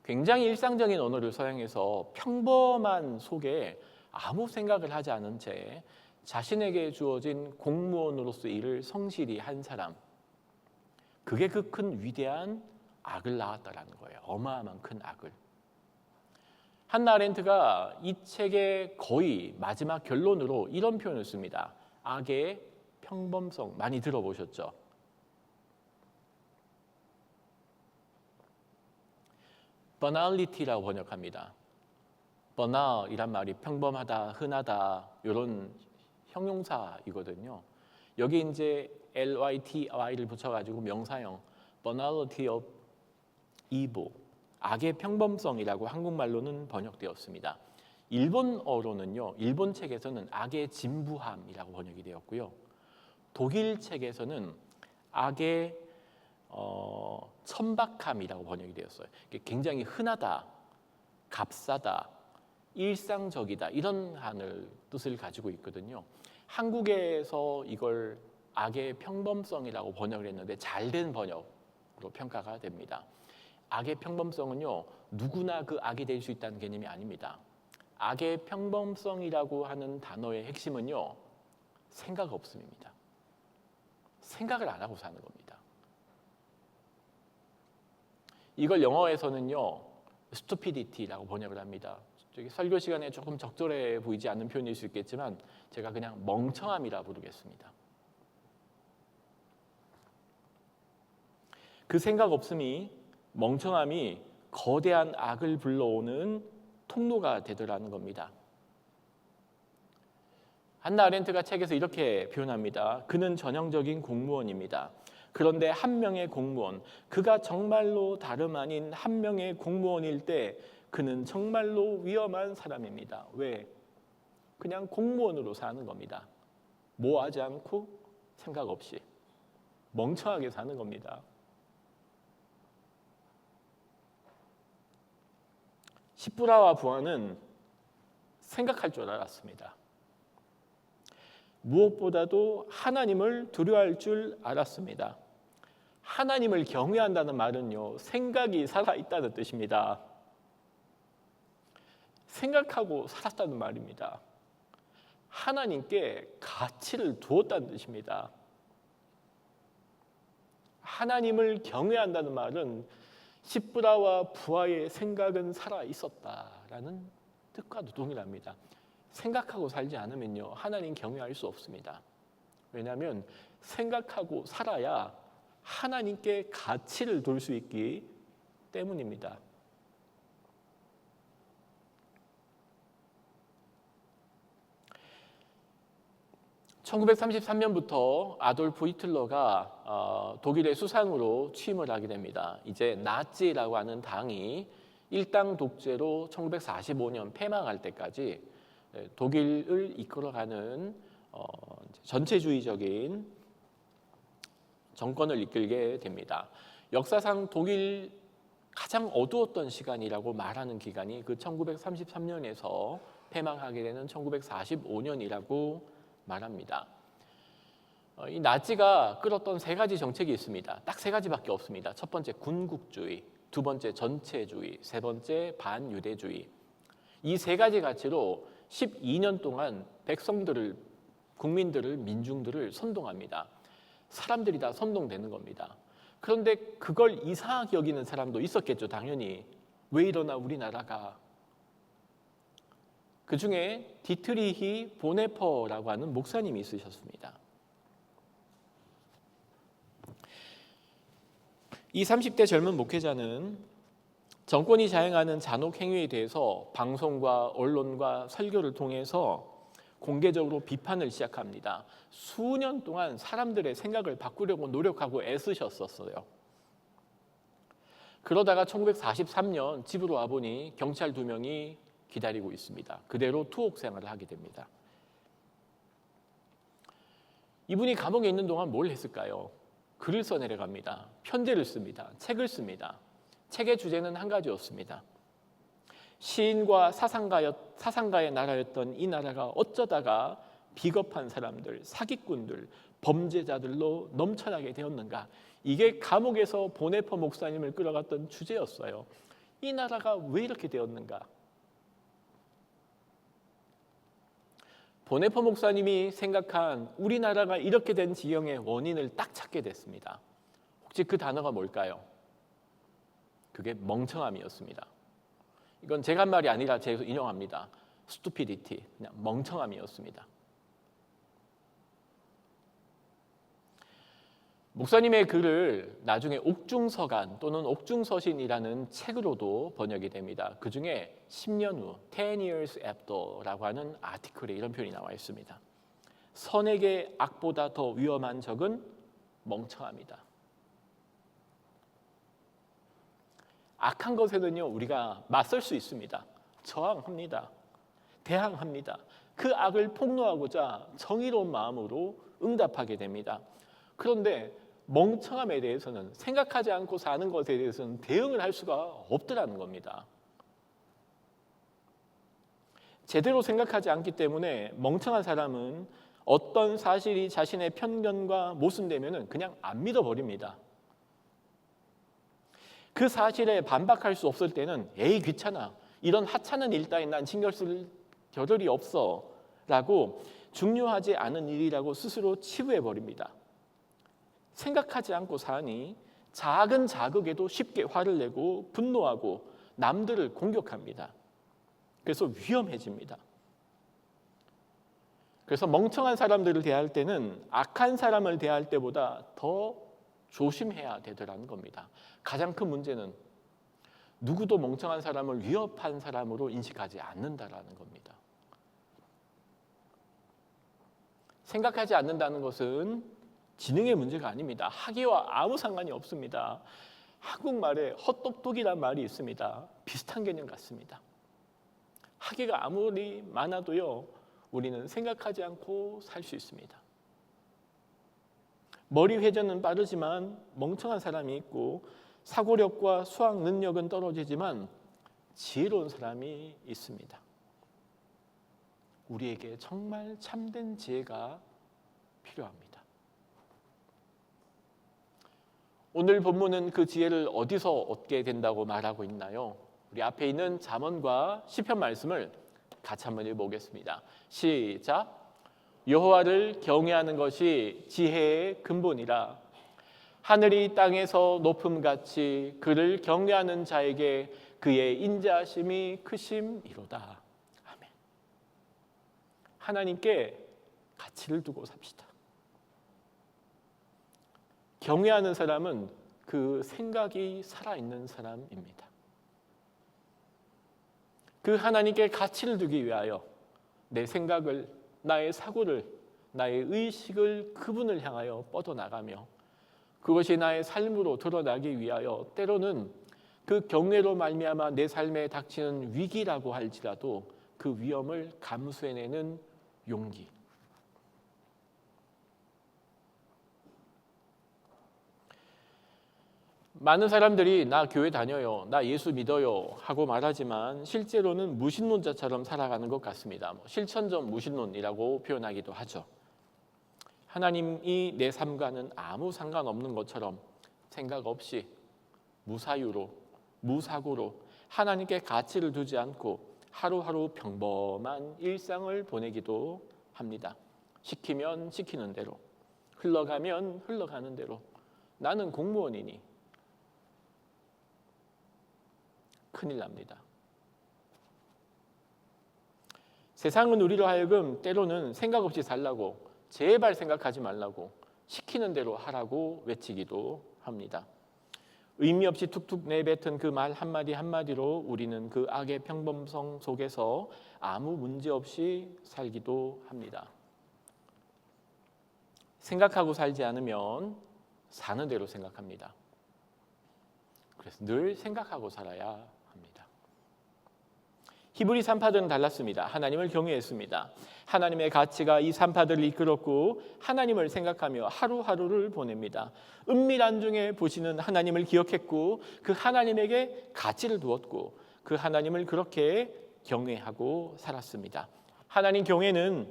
굉장히 일상적인 언어를 사용해서 평범한 속에 아무 생각을 하지 않은 채 자신에게 주어진 공무원으로서 일을 성실히 한 사람, 그게 그 큰 위대한 악을 낳았다라는 거예요. 어마어마한 큰 악을. 한나 아렌트가 이 책의 거의 마지막 결론으로 이런 표현을 씁니다. 악의 평범성, 많이 들어보셨죠? banality라고 번역합니다. banal이란 말이 평범하다, 흔하다 이런 형용사이거든요. 여기 이제 lyty를 붙여가지고 명사형 banality of evil, 악의 평범성이라고 한국말로는 번역되었습니다. 일본어로는요, 일본 책에서는 악의 진부함이라고 번역이 되었고요. 독일 책에서는 악의 천박함이라고 번역이 되었어요. 굉장히 흔하다, 값싸다, 일상적이다 이런 뜻을 가지고 있거든요. 한국에서 이걸 악의 평범성이라고 번역을 했는데 잘된 번역으로 평가가 됩니다. 악의 평범성은요, 누구나 그 악이 될 수 있다는 개념이 아닙니다. 악의 평범성이라고 하는 단어의 핵심은요, 생각 없음입니다. 생각을 안 하고 사는 겁니다. 이걸 영어에서는요, stupidity라고 번역을 합니다. 설교 시간에 조금 적절해 보이지 않는 표현일 수 있겠지만 제가 그냥 멍청함이라 부르겠습니다. 그 생각 없음이, 멍청함이 거대한 악을 불러오는 통로가 되더라는 겁니다. 한나 아렌트가 책에서 이렇게 표현합니다. 그는 전형적인 공무원입니다. 그런데 한 명의 공무원, 그가 정말로 다름 아닌 한 명의 공무원일 때 그는 정말로 위험한 사람입니다. 왜? 그냥 공무원으로 사는 겁니다. 뭐 하지 않고 생각 없이 멍청하게 사는 겁니다. 시프라와 부하는 생각할 줄 알았습니다. 무엇보다도 하나님을 두려워할 줄 알았습니다. 하나님을 경외한다는 말은요, 생각이 살아있다는 뜻입니다. 생각하고 살았다는 말입니다. 하나님께 가치를 두었다는 뜻입니다. 하나님을 경외한다는 말은 시브라와 부하의 생각은 살아있었다라는 뜻과도 동일합니다. 생각하고 살지 않으면요, 하나님 경외할 수 없습니다. 왜냐하면 생각하고 살아야 하나님께 가치를 둘 수 있기 때문입니다. (1933년부터) 아돌프 히틀러가 독일의 수상으로 취임을 하게 됩니다. 이제 나치라고 하는 당이 일당 독재로 1945년 폐망할 때까지 독일을 이끌어가는 전체주의적인 정권을 이끌게 됩니다. 역사상 독일 가장 어두웠던 시간이라고 말하는 기간이 그 1933년에서 폐망하게 되는 1945년이라고 말합니다. 이 나치가 끌었던 세 가지 정책이 있습니다. 딱 세 가지밖에 없습니다. 첫 번째 군국주의, 두 번째 전체주의, 세 번째 반유대주의. 이 세 가지 가치로 12년 동안 백성들을, 국민들을, 민중들을 선동합니다. 사람들이 다 선동되는 겁니다. 그런데 그걸 이상하게 여기는 사람도 있었겠죠, 당연히. 왜 이러나 우리나라가. 그 중에 디트리히 보네퍼라고 하는 목사님이 있으셨습니다. 이 30대 젊은 목회자는 정권이 자행하는 잔혹 행위에 대해서 방송과 언론과 설교를 통해서 공개적으로 비판을 시작합니다. 수년 동안 사람들의 생각을 바꾸려고 노력하고 애쓰셨었어요. 그러다가 1943년 집으로 와보니 경찰 2명이 기다리고 있습니다. 그대로 투옥 생활을 하게 됩니다. 이분이 감옥에 있는 동안 뭘 했을까요? 글을 써내려갑니다. 편지를 씁니다. 책을 씁니다. 책의 주제는 한 가지였습니다. 시인과 사상가의 나라였던 이 나라가 어쩌다가 비겁한 사람들, 사기꾼들, 범죄자들로 넘쳐나게 되었는가. 이게 감옥에서 보네퍼 목사님을 끌어갔던 주제였어요. 이 나라가 왜 이렇게 되었는가. 보네퍼 목사님이 생각한 우리나라가 이렇게 된 지형의 원인을 딱 찾게 됐습니다. 혹시 그 단어가 뭘까요? 그게 멍청함이었습니다. 이건 제가 한 말이 아니라 제가 인용합니다. stupidity, 그냥 멍청함이었습니다. 목사님의 글을 나중에 옥중서간 또는 옥중서신이라는 책으로도 번역이 됩니다. 그 중에 10년 후, 10 years after라고 하는 아티클에 이런 표현이 나와 있습니다. 선에게 악보다 더 위험한 적은 멍청함이다. 악한 것에는요, 우리가 맞설 수 있습니다. 저항합니다. 대항합니다. 그 악을 폭로하고자 정의로운 마음으로 응답하게 됩니다. 그런데 멍청함에 대해서는, 생각하지 않고 사는 것에 대해서는 대응을 할 수가 없더라는 겁니다. 제대로 생각하지 않기 때문에 멍청한 사람은 어떤 사실이 자신의 편견과 모순되면은 그냥 안 믿어버립니다. 그 사실에 반박할 수 없을 때는 에이 귀찮아, 이런 하찮은 일 따윈 난 신경 쓸 겨를이 없어 라고 중요하지 않은 일이라고 스스로 치부해버립니다. 생각하지 않고 사니 작은 자극에도 쉽게 화를 내고 분노하고 남들을 공격합니다. 그래서 위험해집니다. 그래서 멍청한 사람들을 대할 때는 악한 사람을 대할 때보다 더 조심해야 되더라는 겁니다. 가장 큰 문제는 누구도 멍청한 사람을 위협한 사람으로 인식하지 않는다라는 겁니다. 생각하지 않는다는 것은 지능의 문제가 아닙니다. 학위와 아무 상관이 없습니다. 한국말에 헛똑똑이란 말이 있습니다. 비슷한 개념 같습니다. 학위가 아무리 많아도요, 우리는 생각하지 않고 살 수 있습니다. 머리 회전은 빠르지만 멍청한 사람이 있고, 사고력과 수학 능력은 떨어지지만 지혜로운 사람이 있습니다. 우리에게 정말 참된 지혜가 필요합니다. 오늘 본문은 그 지혜를 어디서 얻게 된다고 말하고 있나요? 우리 앞에 있는 잠언과 시편 말씀을 같이 한번 읽어보겠습니다. 시작. 여호와를 경외하는 것이 지혜의 근본이라. 하늘이 땅에서 높음같이 그를 경외하는 자에게 그의 인자심이 크심이로다. 아멘. 하나님께 가치를 두고 삽시다. 경외하는 사람은 그 생각이 살아있는 사람입니다. 그 하나님께 가치를 두기 위하여 내 생각을, 나의 사고를, 나의 의식을 그분을 향하여 뻗어나가며 그것이 나의 삶으로 드러나기 위하여 때로는 그 경외로 말미암아 내 삶에 닥치는 위기라고 할지라도 그 위험을 감수해내는 용기. 많은 사람들이 나 교회 다녀요, 나 예수 믿어요 하고 말하지만 실제로는 무신론자처럼 살아가는 것 같습니다. 실천적 무신론이라고 표현하기도 하죠. 하나님이 내 삶과는 아무 상관없는 것처럼 생각 없이 무사유로, 무사고로 하나님께 가치를 두지 않고 하루하루 평범한 일상을 보내기도 합니다. 시키면 시키는 대로, 흘러가면 흘러가는 대로. 나는 공무원이니 큰일 납니다. 세상은 우리로 하여금 때로는 생각 없이 살라고, 제발 생각하지 말라고, 시키는 대로 하라고 외치기도 합니다. 의미 없이 툭툭 내뱉은 그 말 한마디 한마디로 우리는 그 악의 평범성 속에서 아무 문제 없이 살기도 합니다. 생각하고 살지 않으면 사는 대로 생각합니다. 그래서 늘 생각하고 살아야 합니다. 히브리 산파들은 달랐습니다. 하나님을 경외했습니다. 하나님의 가치가 이 산파들을 이끌었고 하나님을 생각하며 하루하루를 보냅니다. 은밀한 중에 보시는 하나님을 기억했고 그 하나님에게 가치를 두었고 그 하나님을 그렇게 경외하고 살았습니다. 하나님 경외는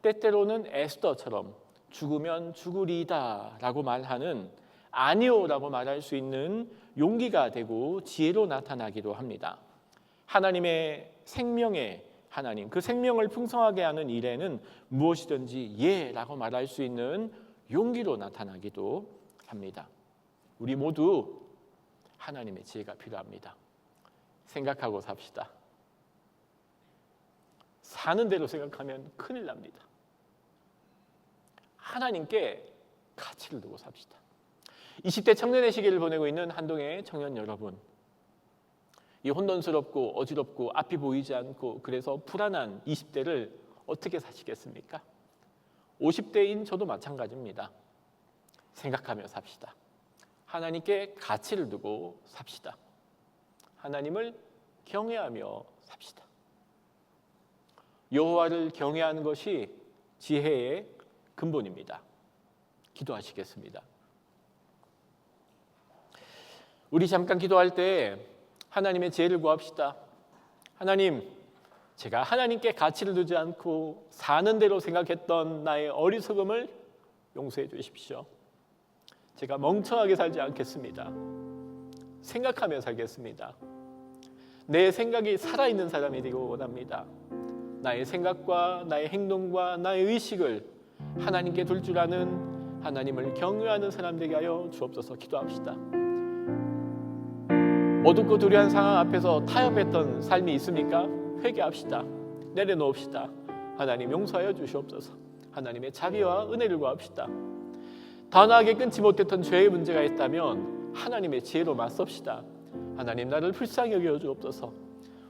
때때로는 에스더처럼 죽으면 죽으리다 라고 말하는 아니요 라고 말할 수 있는 용기가 되고 지혜로 나타나기도 합니다. 하나님의 생명의 하나님, 그 생명을 풍성하게 하는 일에는 무엇이든지 예 라고 말할 수 있는 용기로 나타나기도 합니다. 우리 모두 하나님의 지혜가 필요합니다. 생각하고 삽시다. 사는 대로 생각하면 큰일 납니다. 하나님께 가치를 두고 삽시다. 20대 청년의 시기를 보내고 있는 한동의 청년 여러분, 이 혼돈스럽고 어지럽고 앞이 보이지 않고 그래서 불안한 20대를 어떻게 사시겠습니까? 50대인 저도 마찬가지입니다. 생각하며 삽시다. 하나님께 가치를 두고 삽시다. 하나님을 경외하며 삽시다. 여호와를 경외하는 것이 지혜의 근본입니다. 기도하시겠습니다. 우리 잠깐 기도할 때 하나님의 지혜를 구합시다. 하나님, 제가 하나님께 가치를 두지 않고 사는 대로 생각했던 나의 어리석음을 용서해 주십시오. 제가 멍청하게 살지 않겠습니다. 생각하며 살겠습니다. 내 생각이 살아있는 사람이 되고 원합니다. 나의 생각과 나의 행동과 나의 의식을 하나님께 둘 줄 아는, 하나님을 경외하는 사람 되게 하여 주옵소서. 기도합시다. 어둡고 두려운 상황 앞에서 타협했던 삶이 있습니까? 회개합시다. 내려놓읍시다. 하나님 용서하여 주시옵소서. 하나님의 자비와 은혜를 구합시다. 단호하게 끊지 못했던 죄의 문제가 있다면 하나님의 지혜로 맞섭시다. 하나님, 나를 불쌍히 여겨 주옵소서.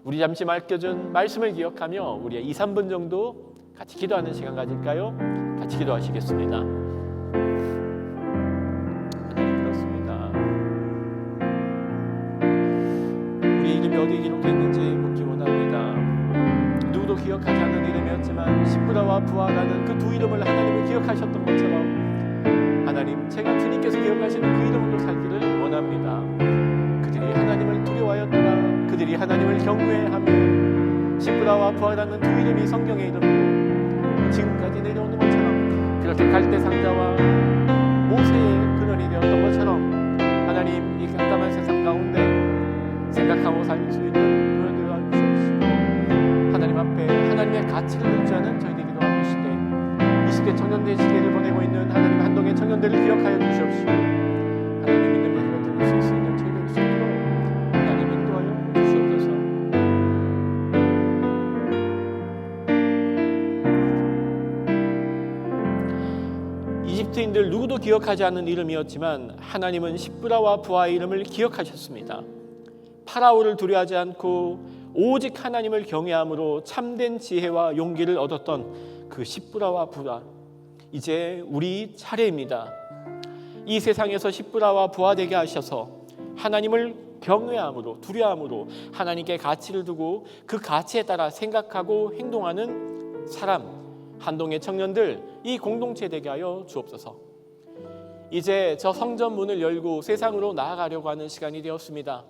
우리 잠시 맡겨준 말씀을 기억하며 우리의 2, 3분 정도 같이 기도하는 시간 가질까요? 같이 기도하시겠습니다. 하나님, 그렇습니다. 우리 이름이 어디에 기록되어 있는지 묻기 원합니다. 누구도 기억하지 않는 이름이었지만 십부라와 부하라는 그 두 이름을 하나님을 기억하셨던 것처럼 하나님, 제가 주님께서 기억하시는 그 이름으로 살기를 원합니다. 그들이 하나님을 두려워하였더라. 그들이 하나님을 경외하며 십부라와 부하라는 두 이름이 성경의 이름이고 지금까지 내려오는 것처럼 그렇게 갈대상자와 모세의 근원이 되었던 것처럼 하나님, 이 깜깜한 세상 가운데 생각하고 살 수 있는 도현들과 주옵시고 하나님 앞에 하나님의 가치를 유지하는 저희들이 도와주시되 20대 청년대 시기를 보내고 있는 하나님 한동의 청년들을 기억하여 주시옵시고 하나님 믿는 예배가 드릴 수 있는 저희들 수 있도록 하나님 인도하여 주시옵소서. 20대인들 누구도 기억하지 않는 이름이었지만 하나님은 십부라와 부하의 이름을 기억하셨습니다. 파라오를 두려워하지 않고 오직 하나님을 경외함으로 참된 지혜와 용기를 얻었던 그 십부라와 부하, 이제 우리 차례입니다. 이 세상에서 십부라와 부하 되게 하셔서 하나님을 경외함으로 두려움으로 하나님께 가치를 두고 그 가치에 따라 생각하고 행동하는 사람, 한동의 청년들, 이 공동체 되게 하여 주옵소서. 이제 저 성전 문을 열고 세상으로 나아가려고 하는 시간이 되었습니다.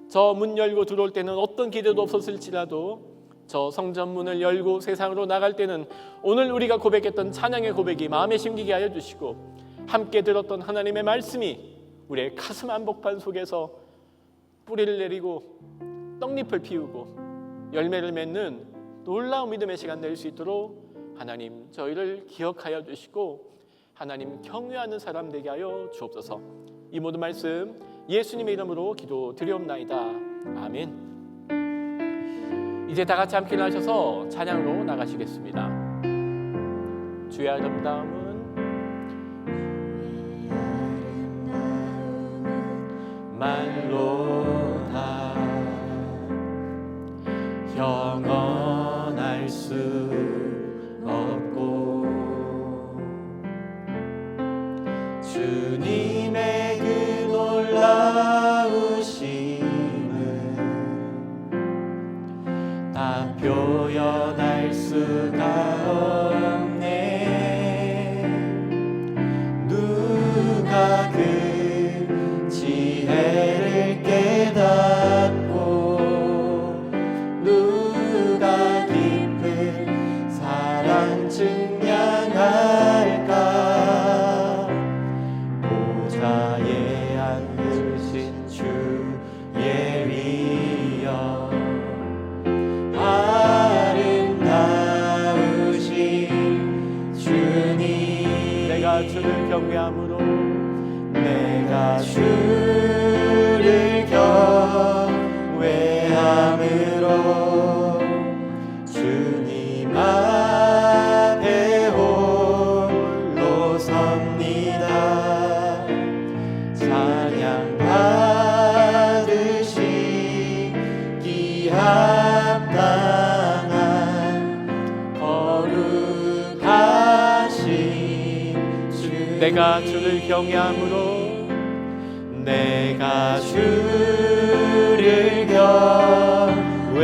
저 문 열고 들어올 때는 어떤 기대도 없었을지라도 저 성전 문을 열고 세상으로 나갈 때는 오늘 우리가 고백했던 찬양의 고백이 마음에 심기게 하여 주시고 함께 들었던 하나님의 말씀이 우리의 가슴 한복판 속에서 뿌리를 내리고 떡잎을 피우고 열매를 맺는 놀라운 믿음의 시간 될 수 있도록 하나님 저희를 기억하여 주시고 하나님 경외하는 사람 되게 하여 주옵소서. 이 모든 말씀 예수님의 이름으로 기도드리옵나이다. 아멘. 이제 다 같이 함께 일어나셔서 찬양으로 나가시겠습니다. 주의 아름다움은 말로 다 영원할 수 없고 주님의 그 놀라우심은 다 표현할 수가 없네. 누가 그 지혜를 깨닫고 누가 깊은 사랑 증량할까. 보좌에 앉으신 주의 위엄 아름다우신 주님. 내가 주를 경외함으로 내가 주를 경외함으로 주님 앞에 홀로 섭니다. 찬양 받으시기 합당한 거룩하신 주. 내가 주를 경외함으로 내가 주를 경외함으로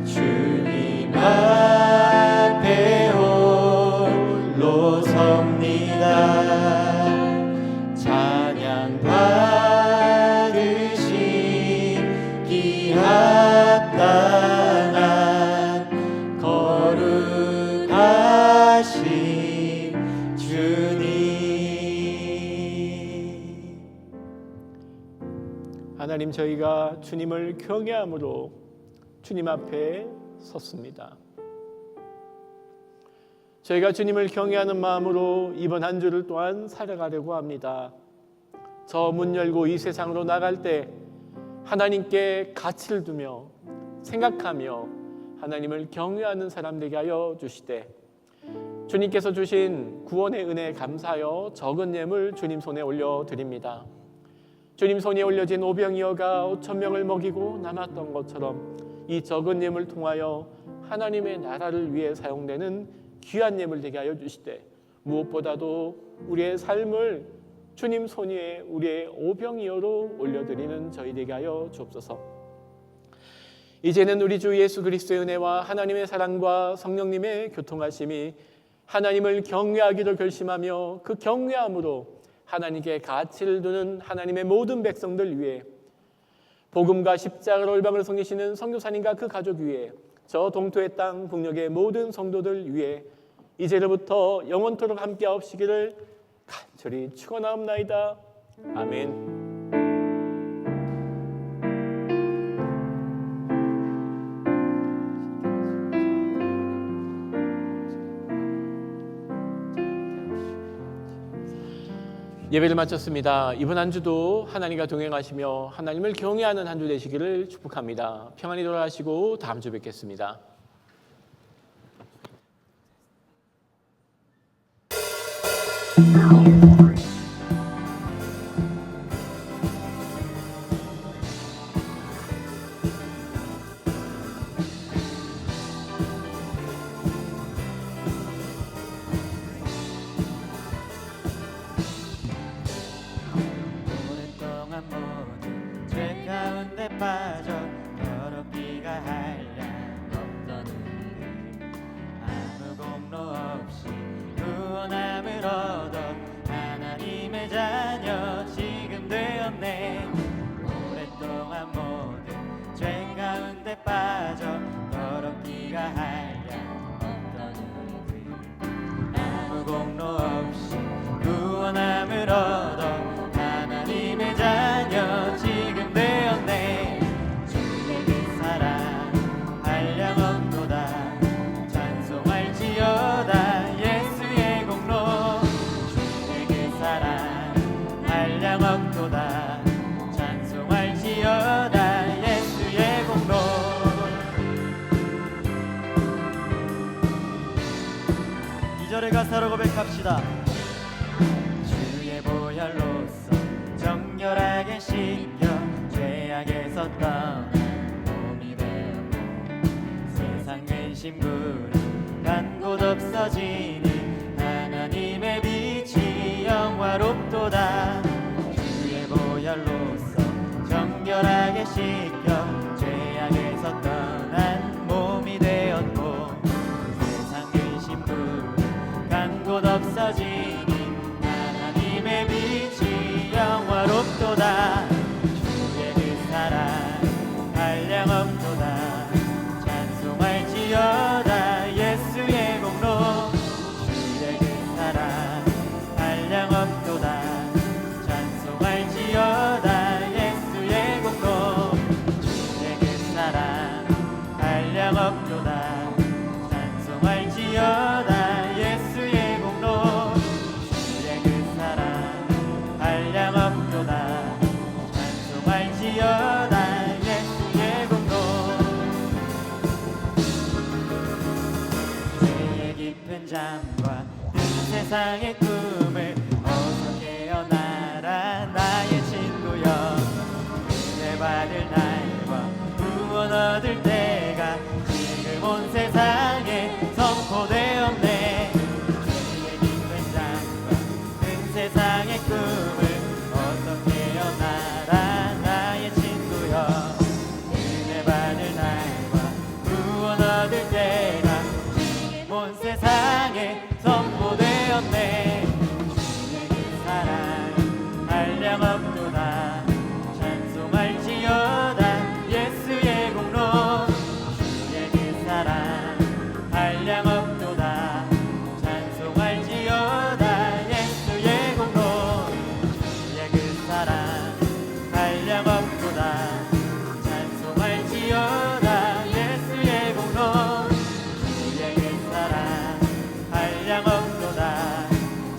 주님 앞에 홀로 섭니다. 찬양 받으시기 합당한 거룩하신 주님. 하나님 저희가 주님을 경외함으로 주님 앞에 섰습니다. 저희가 주님을 경외하는 마음으로 이번 한 주를 또한 살아가려고 합니다. 저 문 열고 이 세상으로 나갈 때 하나님께 가치를 두며 생각하며 하나님을 경외하는 사람 되게 하여 주시되 주님께서 주신 구원의 은혜에 감사하여 적은 예물 주님 손에 올려드립니다. 주님 손에 올려진 오병이어가 5,000명을 먹이고 남았던 것처럼 이 적은 예물 통하여 하나님의 나라를 위해 사용되는 귀한 예물 되게 하여 주시되 무엇보다도 우리의 삶을 주님 손 위에 우리의 오병이어로 올려드리는 저희 되게 하여 주옵소서. 이제는 우리 주 예수 그리스도의 은혜와 하나님의 사랑과 성령님의 교통하심이 하나님을 경외하기로 결심하며 그 경외함으로 하나님께 가치를 두는 하나님의 모든 백성들 위해 복음과 십자가로 올방을 섬기시는 선교사님과 그 가족 위에 저 동토의 땅 북녘의 모든 성도들 위해 이제로부터 영원토록 함께하옵시기를 간절히 축원하옵나이다. 아멘. 예배를 마쳤습니다. 이번 한 주도 하나님과 동행하시며 하나님을 경외하는 한 주 되시기를 축복합니다. 평안히 돌아가시고 다음 주 뵙겠습니다. 오랫동안 모든 죄 가운데 빠져 더럽기가 한량 없던 우리를 아무 공로 없이 구원함을 얻어 하나님의 자녀 지금 되었네. 오랫동안 모든 죄 가운데 빠져 더럽기가 한량 없던 우리를 아무 공로 없이 구원함을 얻어 하나님의 자녀 지금 되었네. 없도다 찬송할지어다 예수의 공로. 이 절의 가사로 고백합시다. 주의 보혈로써 정결하게 씻겨 죄악에서 떠난 몸이 되었고 세상 근심구름 간 곳 없어지니 하나님의 빛이 영화롭도다. 주의 보혈로써 정결하게 씻겨 죄악에서 떠난 몸이 되었고 세상 근심구름 간 곳 없어지니 하나님의 빛이 영화롭도다. 주의 그 사랑 한량없도다 찬송할지어다 예수의 공로. 주의 그 사랑 한량없도다 찬송할지어다 예수의 공로. 주의 그 사랑 한량없도다 찬송할지어다 예수의 공로. 주의 그 사랑 한량없도다 찬송할지어다 예수의 공로. 죄의 깊은 잠과 뜬 세상의 꿈을 어서 깨어나라 나의 친구여. 은혜 받을 날과 구원 얻을 때가 지금 온 세상에 선포되었네. 죄의 깊은 잠과 뜬 세상의 꿈을 어서 깨어나라 나의 친구여. 은혜 받을 날과 구원 얻을 때가 지금 온 세상에 선포되었네. 주의 그 사랑 한량없도다 찬송할지어다 예수의 공로. 주의 그 사랑 한량없도다 찬송할지어다 예수의 공로. 주의 그 사랑 한량없도다 찬송할지어다 예수의 공로. 주의 그 사랑 한량없도다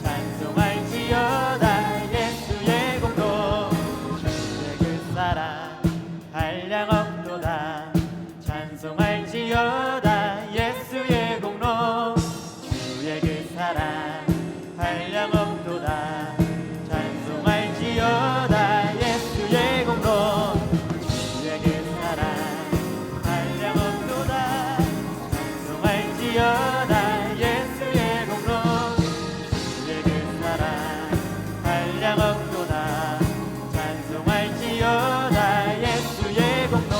찬송할지어다 예수의 공로. 주의 그 사랑 한량없도다 찬송할지어다 예수의 공로. 주의 그 사랑 한량없도다 찬송할지어다 예수의 공로. 주의 그 사랑 한량없도다 찬송할지어다 예수의 공로. 주의 그 사랑 한량없도다 찬송할지어다 예수의 공로.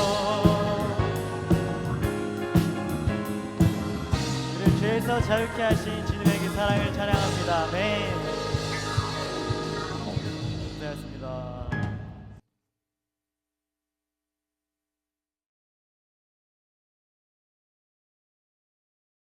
우리를 죄에서 자유케 하신 주님의 그 사랑을 찬양합니다. 아멘.